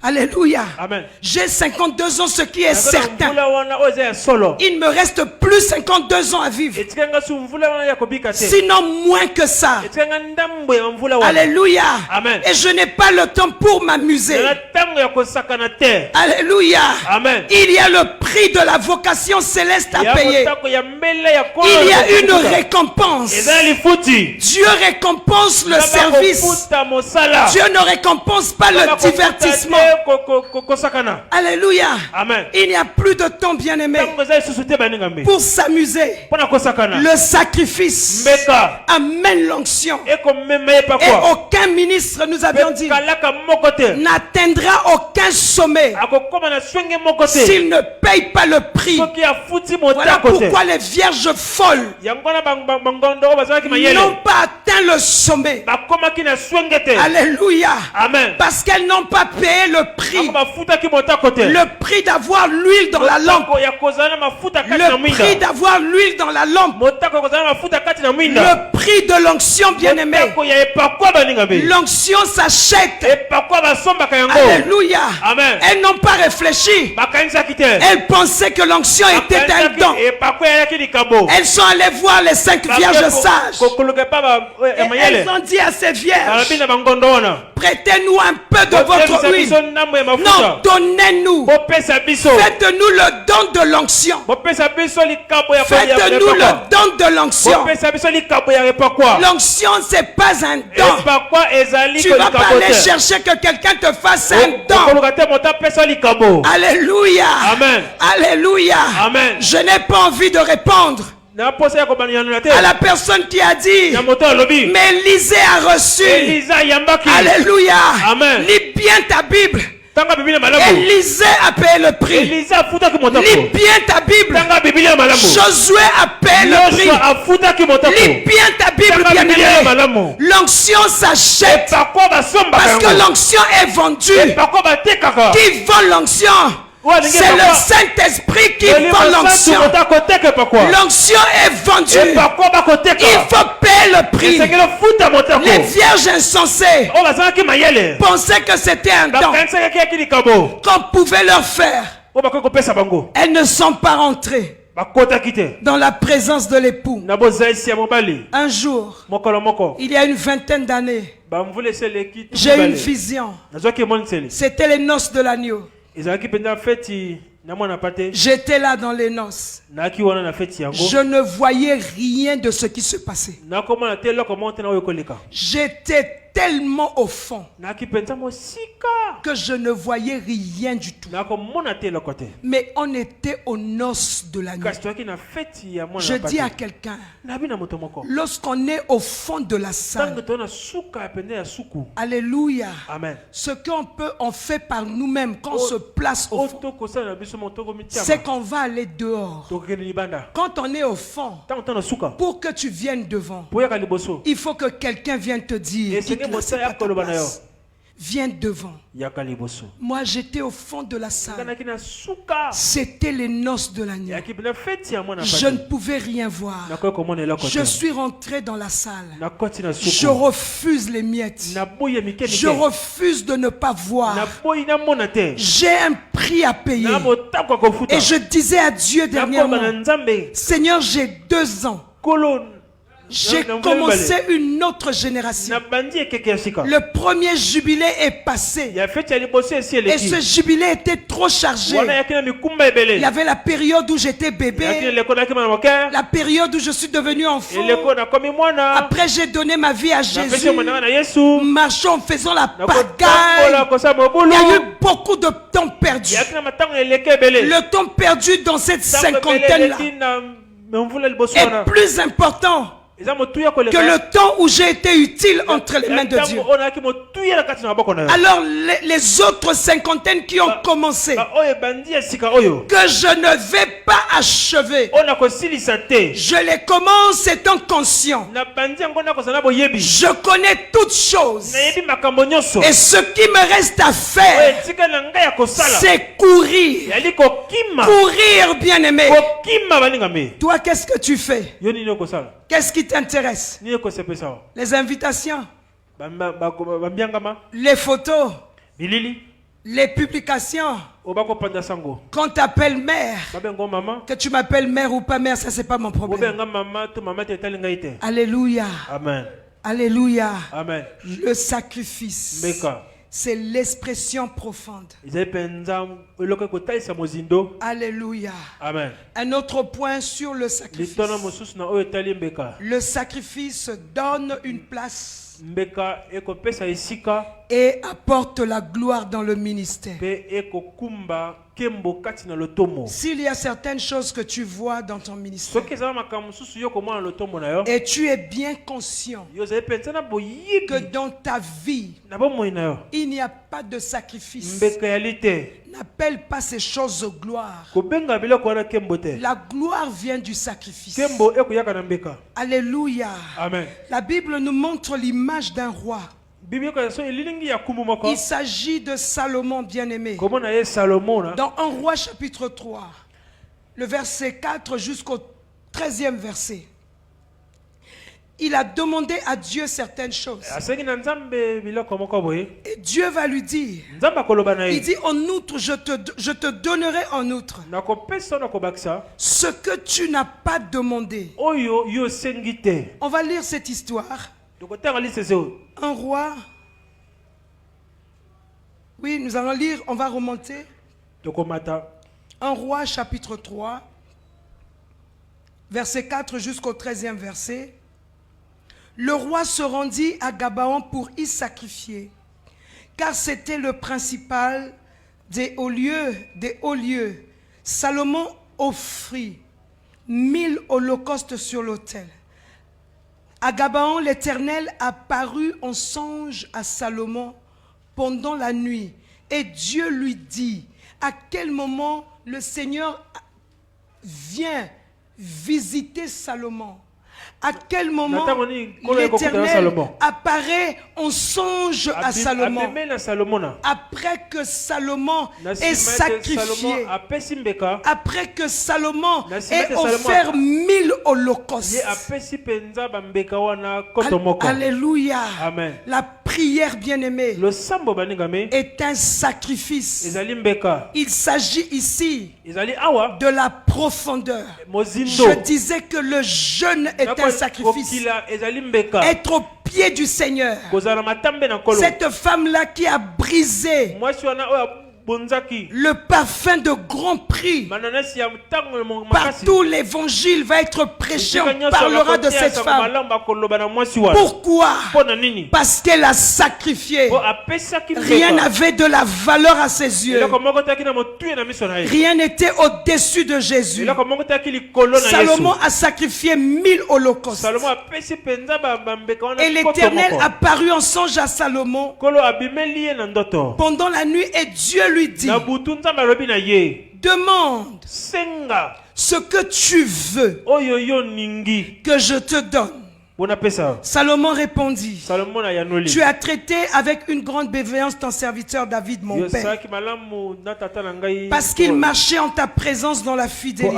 Alléluia. Amen. J'ai 52 ans, ce qui est certain. Il ne me reste plus 52 ans à vivre. Sinon moins que ça. Alléluia. Amen. Et je n'ai pas le temps pour m'amuser. Alléluia. Amen. Il y a le prix de la vocation céleste à payer. Il y a une récompense. Dieu récompense le service. Dieu ne récompense pas le divertissement. Alléluia. Amen. Il n'y a plus de temps, bien-aimé, pour s'amuser. Le sacrifice amène l'onction. Et aucun ministre, nous avions dit, n'atteindra aucun sommet s'il ne paye pas le prix. Voilà pourquoi les vierges folles n'ont pas atteint le sommet. Alléluia. Amen. Parce qu'elles n'ont pas payé le prix. Le prix d'avoir l'huile dans la lampe. Le prix d'avoir l'huile dans la lampe. Le prix de l'onction, bien-aimé. L'onction s'achète. Alléluia. Amen. Elles n'ont pas réfléchi. Elles pensaient que l'onction était un don. Elles sont allées voir les 5 vierges sages. elles ont dit à ces vierges, prêtez-nous un peu de votre huile. Non, donnez-nous. Faites-nous le don de l'onction. Faites-nous le don de l'onction. L'onction, c'est pas un don. Tu vas pas aller chercher que quelqu'un te fasse un don. Alléluia. Amen. Alléluia. Amen. Je n'ai pas envie de répondre à la personne qui a dit, mais Élisée a reçu. Alléluia. Amen. Lis bien ta Bible. Élisée a payé le prix. Lis bien ta Bible. Josué a payé le prix. Lis bien ta Bible, bien-aimé. L'onction s'achète parce que l'onction est vendue. Qui vend l'onction? C'est le Saint-Esprit qui vend l'onction. L'onction est vendue. Il faut payer le prix. Les vierges insensées pensaient que c'était un don qu'on pouvait leur faire. Elles ne sont pas rentrées dans la présence de l'époux. Un jour, il y a une vingtaine d'années, j'ai eu une vision. C'était les noces de l'agneau. J'étais là dans les noces. Je ne voyais rien de ce qui se passait. J'étais tellement au fond que je ne voyais rien du tout. Mais on était aux noces de l'agneau. Je dis à quelqu'un, lorsqu'on est au fond de la salle, alléluia, amen, ce on fait par nous-mêmes quand on se place au fond, c'est qu'on va aller dehors. Quand on est au fond, pour que tu viennes devant, il faut que quelqu'un vienne te dire, viens devant. Moi j'étais au fond de la salle. C'était les noces de l'agneau. Je ne pouvais rien voir. Je suis rentré dans la salle. Je refuse les miettes. Je refuse de ne pas voir. J'ai un prix à payer. Et je disais à Dieu dernièrement, Seigneur, j'ai 2 ans. J'ai commencé une autre génération. Le premier jubilé est passé. Et ce jubilé était trop chargé. Il y avait la période où j'étais bébé. La période où je suis devenu enfant. Après j'ai donné ma vie à Jésus. Marchons, faisons la pagaille. Il y a eu beaucoup de temps perdu. Le temps perdu dans cette cinquantaine-là est plus important que le temps où j'ai été utile entre les mains de Dieu. Alors les autres cinquantaines qui ont commencé, que je ne vais pas achever, je les commence étant conscient. Je connais toutes choses. Et ce qui me reste à faire, c'est courir. Courir, bien-aimé. Toi, qu'est-ce que tu fais? Qu'est-ce qui t'intéresse? Les invitations, les photos, les publications. Quand t'appelles mère, que tu m'appelles mère ou pas mère, ça c'est pas mon problème. Alléluia. Amen. Alléluia. Amen. Le sacrifice, c'est l'expression profonde. Alléluia. Amen. Un autre point sur le sacrifice. Le sacrifice donne une place et apporte la gloire dans le ministère. S'il y a certaines choses que tu vois dans ton ministère et tu es bien conscient que dans ta vie il n'y a pas de sacrifice, n'appelle pas ces choses gloire. La gloire vient du sacrifice. Alléluia. Amen. La Bible nous montre l'image d'un roi. Il s'agit de Salomon, bien-aimé. Dans 1 Roi chapitre 3, le verset 4 jusqu'au 13e verset. Il a demandé à Dieu certaines choses. Et Dieu va lui dire, il dit, en outre, je te donnerai en outre ce que tu n'as pas demandé. On va lire cette histoire. Un roi. Oui, nous allons lire, on va remonter. Un roi, chapitre 3, verset 4 jusqu'au 13e verset. Le roi se rendit à Gabaon pour y sacrifier, car c'était le principal des hauts lieux. Salomon offrit 1000 holocaustes sur l'autel. À Gabaon, l'Éternel apparut en songe à Salomon pendant la nuit. Et Dieu lui dit, à quel moment le Seigneur vient visiter Salomon? À quel moment l'Éternel apparaît en songe à Salomon? Après que Salomon ait sacrifié, après que Salomon ait offert 1000 holocaustes. Alléluia. Amen. La prière, bien-aimée, est un sacrifice. Il s'agit ici de la profondeur. Je disais que le jeûne est un sacrifice. Être au pied du Seigneur. Cette femme-là qui a brisé le parfum de grand prix. Partout l'évangile va être prêché, on parlera de cette femme. Pourquoi? Parce qu'elle a sacrifié. Rien n'avait de la valeur à ses yeux. Rien n'était au-dessus de Jésus. Salomon a sacrifié 1000 holocaustes. Et l'Éternel apparut en songe à Salomon pendant la nuit et Dieu lui dit, demande ce que tu veux que je te donne. Salomon répondit, tu as traité avec une grande bienveillance ton serviteur David, mon père, parce qu'il marchait en ta présence dans la fidélité,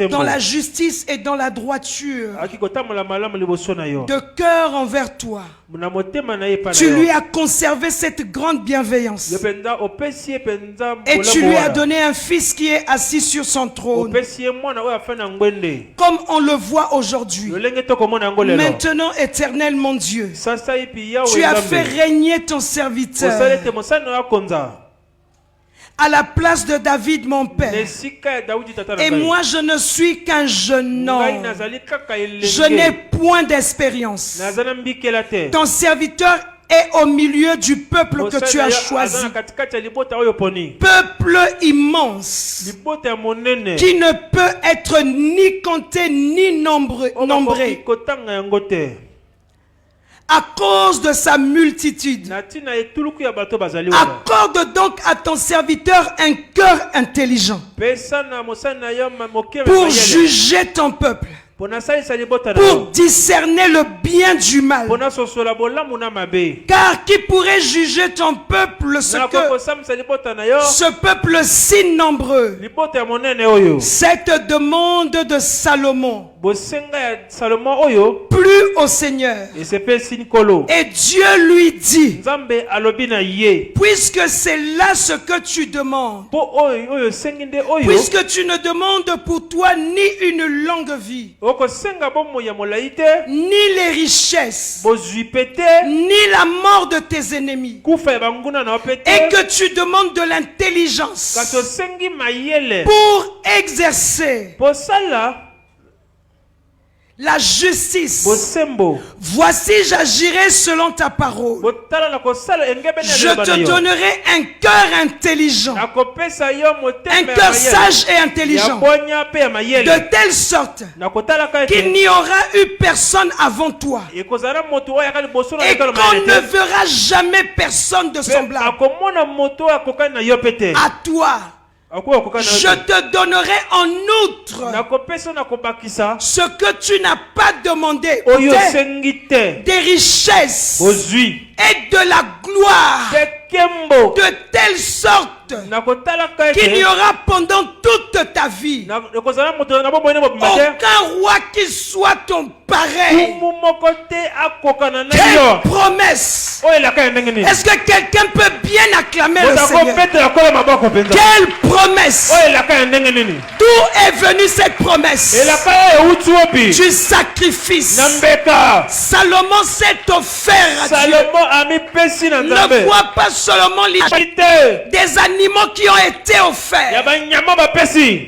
dans la justice et dans la droiture, de cœur envers toi. Tu lui as conservé cette grande bienveillance et tu lui as donné un fils qui est assis sur son trône, comme on le voit aujourd'hui. Maintenant, Éternel mon Dieu, tu as fait régner ton serviteur à la place de David mon père. Et moi je ne suis qu'un jeune homme. Je n'ai point d'expérience. Ton serviteur est au milieu du peuple que tu as choisi. Peuple immense qui ne peut être ni compté ni nombré. À cause de sa multitude, accorde donc à ton serviteur un cœur intelligent pour juger ton peuple, pour discerner le bien du mal. Car qui pourrait juger ton peuple, ce peuple si nombreux? Cette demande de Salomon plut au Seigneur. Et Dieu lui dit, puisque c'est là ce que tu demandes, puisque tu ne demandes pour toi ni une longue vie, ni les richesses, ni la mort de tes ennemis, et que tu demandes de l'intelligence pour exercer la justice. Voici, j'agirai selon ta parole. Je te donnerai un cœur intelligent, un cœur sage et intelligent, de telle sorte qu'il n'y aura eu personne avant toi et qu'on ne verra jamais personne de semblable à toi. Je te donnerai en outre ce que tu n'as pas demandé, des richesses et de la gloire, de telle sorte qu'il y aura pendant toute ta vie aucun roi qui soit ton pareil. Quelle promesse. Est-ce que quelqu'un peut bien acclamer le Seigneur? Quelle promesse. D'où est venue cette promesse? Du sacrifice. Salomon s'est offert à Dieu. Ne vois pas seulement des animaux qui ont été offerts.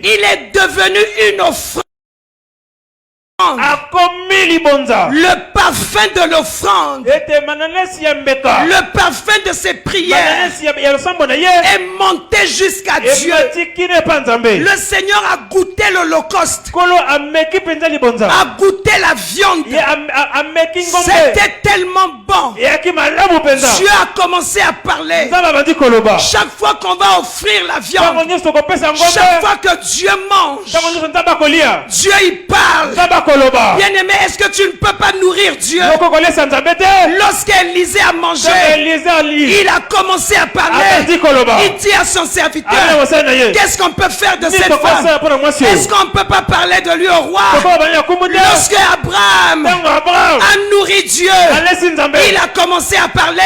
Il est devenu une offrande. Le parfum de l'offrande, le parfum de ses prières est monté jusqu'à Dieu. Le Seigneur a goûté l'holocauste, a goûté la viande. C'était tellement bon. Dieu a commencé à parler. Chaque fois qu'on va offrir la viande, chaque fois que Dieu mange, Dieu il parle. Bien-aimé, est-ce que tu ne peux pas nourrir Dieu? Lorsqu'Élisée a mangé, il a commencé à parler. Il dit à son serviteur, qu'est-ce qu'on peut faire de cette femme? Est-ce qu'on ne peut pas parler de lui au roi? Lorsque Abraham a nourri Dieu, il a commencé à parler.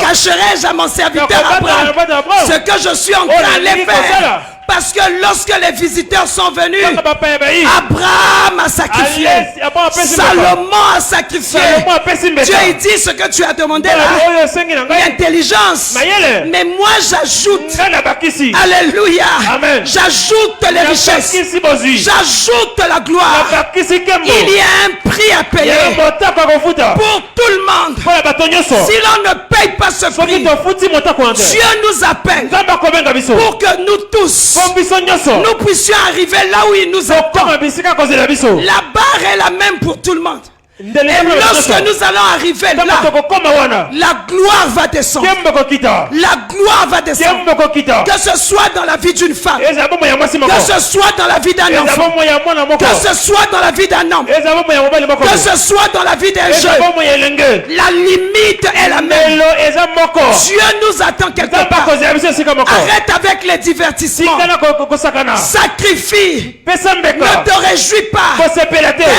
Cacherai-je à mon serviteur Abraham ce que je suis en train de faire? Parce que lorsque les visiteurs sont venus, Abraham a sacrifié, Salomon a sacrifié. Dieu il dit ce que tu as demandé là, l'intelligence. Mais moi j'ajoute, alléluia, j'ajoute les richesses, j'ajoute la gloire. Il y a un prix à payer pour tout le monde. Si l'on ne paye pas ce prix, Dieu nous appelle pour que nous tous nous puissions arriver là où il nous attend. La barre est la même pour tout le monde. Et lorsque nous allons arriver là, la gloire va descendre. La gloire va descendre. Que ce soit dans la vie d'une femme, que ce soit dans la vie d'un enfant, que ce soit dans la vie d'un homme, que ce soit dans la vie d'un jeune, la limite est la même. Dieu nous attend quelque part. Arrête avec les divertissements. Sacrifie. Ne te réjouis pas.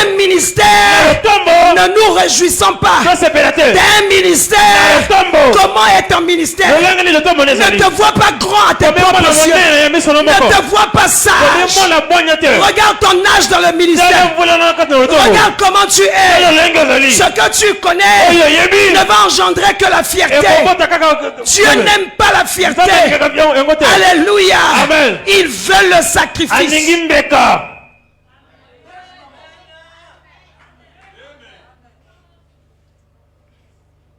Un ministère, ne nous réjouissons pas. D'un ministère. Comment est ton ministère? Ne te vois pas grand à tes propres yeux. Ne te vois pas sage. Regarde ton âge dans le ministère. Regarde comment tu es. Ce que tu connais ne va engendrer que la fierté. Dieu n'aime pas la fierté. Alléluia. Il veut le sacrifice.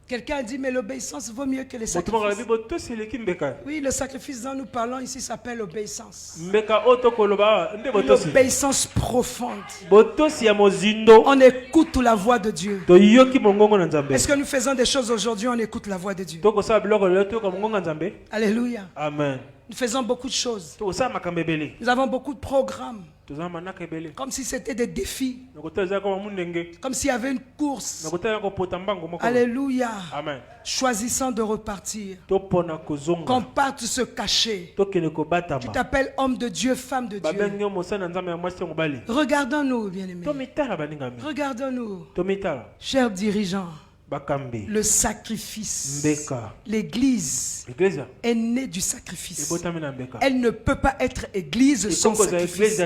Quelqu'un a dit, mais l'obéissance vaut mieux que les sacrifices. Oui, le sacrifice dont nous parlons ici s'appelle l'obéissance. L'obéissance profonde. On écoute la voix de Dieu. Est-ce que nous faisons des choses aujourd'hui, on écoute la voix de Dieu? Alléluia. Amen. Nous faisons beaucoup de choses. Nous avons beaucoup de programmes. Comme si c'était des défis. Comme s'il y avait une course. Alléluia. Amen. Choisissant de repartir. Qu'on parte se cacher. Tu t'appelles homme de Dieu, femme de Dieu. Regardons-nous, bien-aimés. Regardons-nous. Chers dirigeants. Le sacrifice. L'église est née du sacrifice. Elle ne peut pas être église sans sacrifice.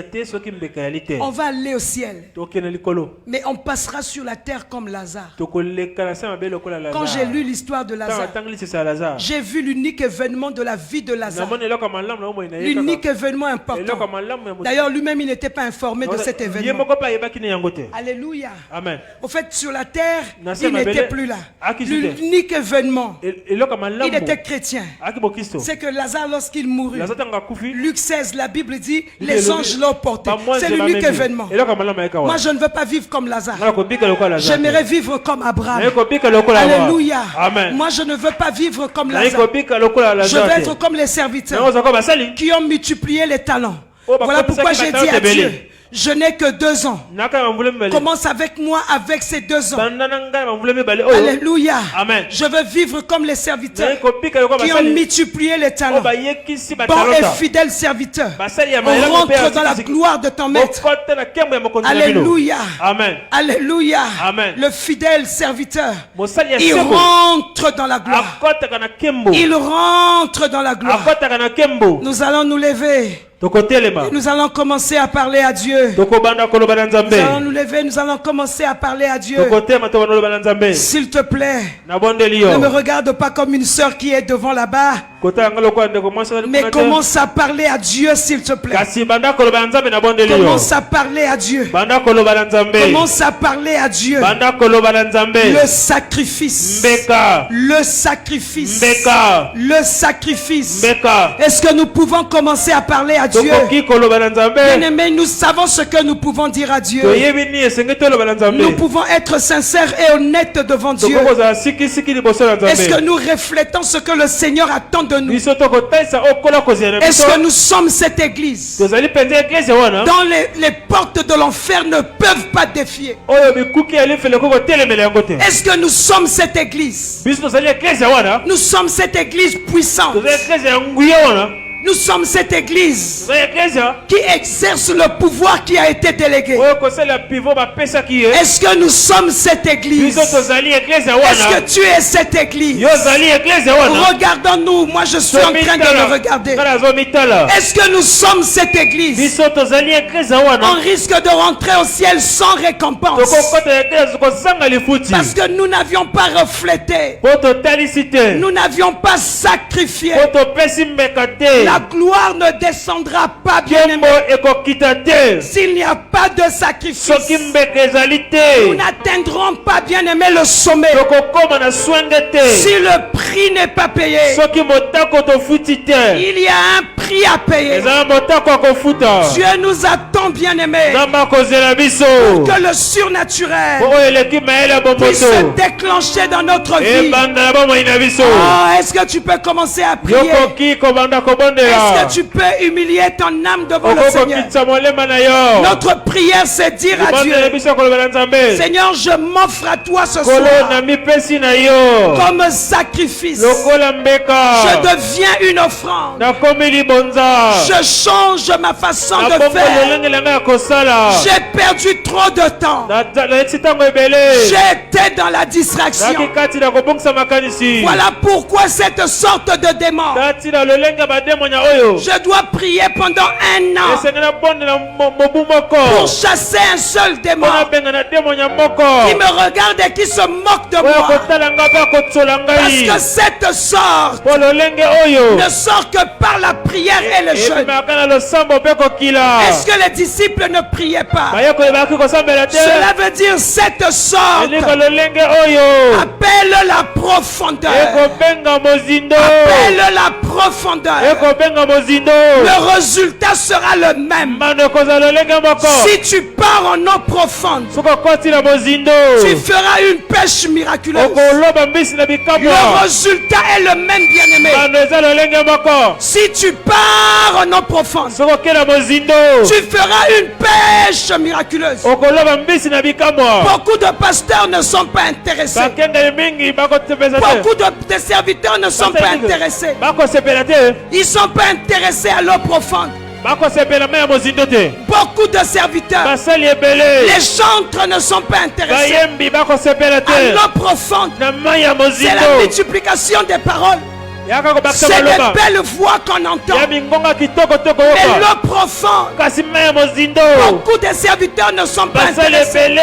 On va aller au ciel, mais on passera sur la terre comme Lazare. Quand j'ai lu l'histoire de Lazare, j'ai vu l'unique événement de la vie de Lazare. L'unique événement important. D'ailleurs, lui-même, il n'était pas informé de cet événement. Alléluia. Amen. Au fait, sur la terre, il n'était plus là. L'unique événement, il était chrétien. C'est que Lazare, lorsqu'il mourut, Luc 16, la Bible dit, les anges l'ont porté. C'est l'unique événement. Moi, je ne veux pas vivre comme Lazare. J'aimerais vivre comme Abraham. Alléluia. Moi, je ne veux pas vivre comme Lazare. Je veux être comme les serviteurs qui ont multiplié les talents. Voilà pourquoi j'ai dit à Dieu, Je n'ai que 2 ans. Commence avec moi avec ces 2 ans. Alléluia. Amen. Je veux vivre comme les serviteurs qui ont multiplié les talents. Bon et fidèle serviteur. On rentre dans la gloire de ton maître. Alléluia. Amen. Alléluia. Amen. Le fidèle serviteur, il rentre dans la gloire. Il rentre dans la gloire. Nous allons nous lever. Nous allons commencer à parler à Dieu. Nous allons nous lever, nous allons commencer à parler à Dieu. S'il te plaît, ne me regarde pas comme une sœur qui est devant là-bas, mais commence à parler à Dieu, s'il te plaît. Commence à parler à Dieu. Commence à parler à Dieu. Le sacrifice. Le sacrifice. Le sacrifice. Est-ce que nous pouvons commencer à parler à Dieu? Bien-aimés, nous savons ce que nous pouvons dire à Dieu. Nous pouvons être sincères et honnêtes devant Dieu. Est-ce que nous reflétons ce que le Seigneur attend de nous? Est-ce que nous sommes cette église dont les portes de l'enfer ne peuvent pas défier? Est-ce que nous sommes cette église? Nous sommes cette église puissante. Nous sommes cette église qui exerce le pouvoir qui a été délégué. Est-ce que nous sommes cette église? Est-ce que tu es cette église? Regardons-nous. Moi, je suis en train de le regarder. Est-ce que nous sommes cette église? On risque de rentrer au ciel sans récompense. Parce que nous n'avions pas reflété. Nous n'avions pas sacrifié. La gloire ne descendra pas, bien-aimé, s'il n'y a pas de sacrifice. Nous n'atteindrons pas, bien-aimé, le sommet si le prix n'est pas payé. Il y a un prix à payer. Dieu nous attend, bien-aimé, pour que le surnaturel puisse se déclencher dans notre vie. Est-ce que tu peux commencer à prier? Est-ce que tu peux humilier ton âme devant le Seigneur? Notre prière, c'est dire à Dieu: Seigneur, je m'offre à toi ce soir comme sacrifice. Je deviens une offrande. Je change ma façon de faire. J'ai perdu trop de temps. J'étais dans la distraction. Voilà pourquoi cette sorte de démon. Je dois prier pendant 1 an pour chasser un seul démon qui me regarde et qui se moque de moi. Parce que cette sorte ne sort que par la prière et le jeûne. Est-ce que les disciples ne priaient pas? Cela veut dire cette sorte appelle la profondeur. Appelle la profondeur. Le résultat sera le même. Si tu pars en eau profonde, tu feras une pêche miraculeuse. Le résultat est le même, bien-aimé. Si tu pars en eau profonde, tu feras une pêche miraculeuse. Beaucoup de pasteurs ne sont pas intéressés. Beaucoup de serviteurs ne sont pas intéressés. Ils ne sont pas intéressés à l'eau profonde. Beaucoup de serviteurs, les chantres ne sont pas intéressés à l'eau profonde. C'est la multiplication des paroles. C'est des belles voix qu'on entend. Mais l'eau profonde, beaucoup de serviteurs ne sont pas intéressés. Ils ne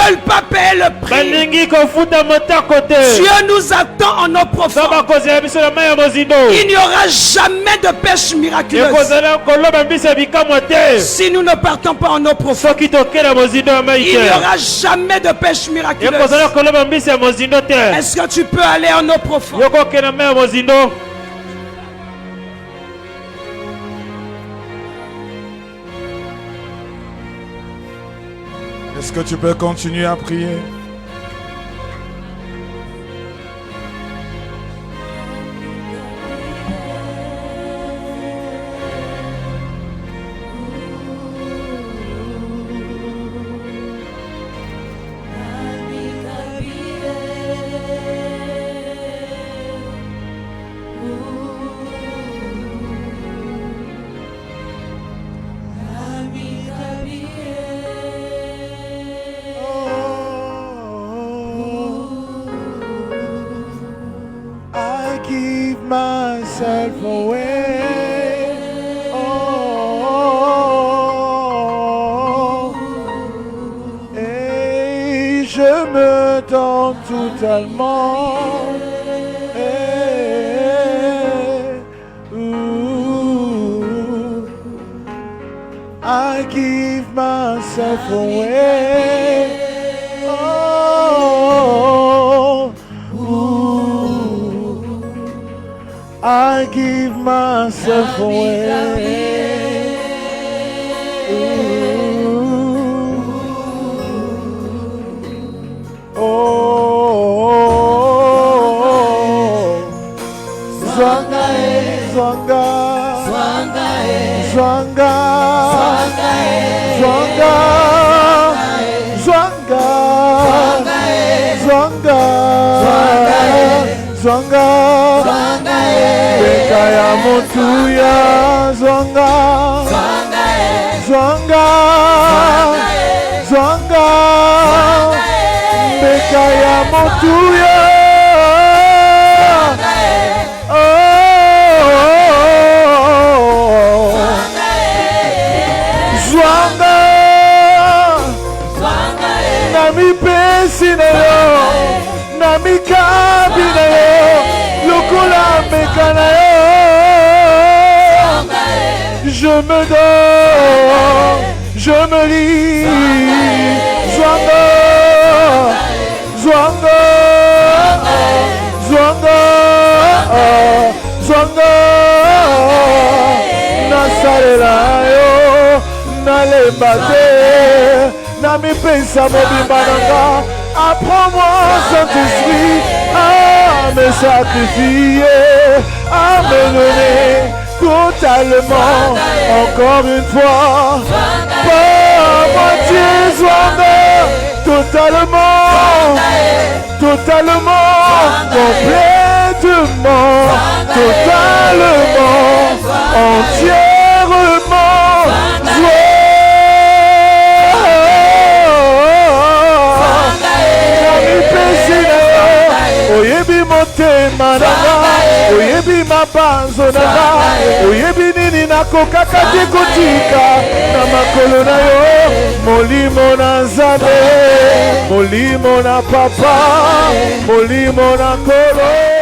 veulent pas payer le prix. Dieu nous attend en eau profonde. Il n'y aura jamais de pêche miraculeuse si nous ne partons pas en eau profonde. Il n'y aura jamais de pêche miraculeuse. Est-ce que tu peux aller en eau profonde? Est-ce que tu peux continuer à prier? donne totalement. I give myself away. Oh, I give myself away. Zwanga, Zwanga, Zwanga, Zwanga, Zwanga, Beka ya Motuya, Zwanga, Zwanga, Zwanga, Beka ya Motuya. Nami pesi na yo, nami kabi na yo, lokola meka na yo. Je me donne, je me lis. Zwanga, Zwanga, Zwanga, Zwanga. Nasalela yo, nalembate. Nami pensa mobimba nanga. Apprends-moi, Saint-Esprit, à me sacrifier, à me donner totalement, encore une fois, pas moitié, Zwanga, totalement, totalement, complètement, totalement, entièrement, Oyebi motema nanga, oyebi mabanzo nanga, oyebi nini nakokaka te kotika na makolo na yo. Molimo na Nzambe, molimo na papa, molimo na kolo.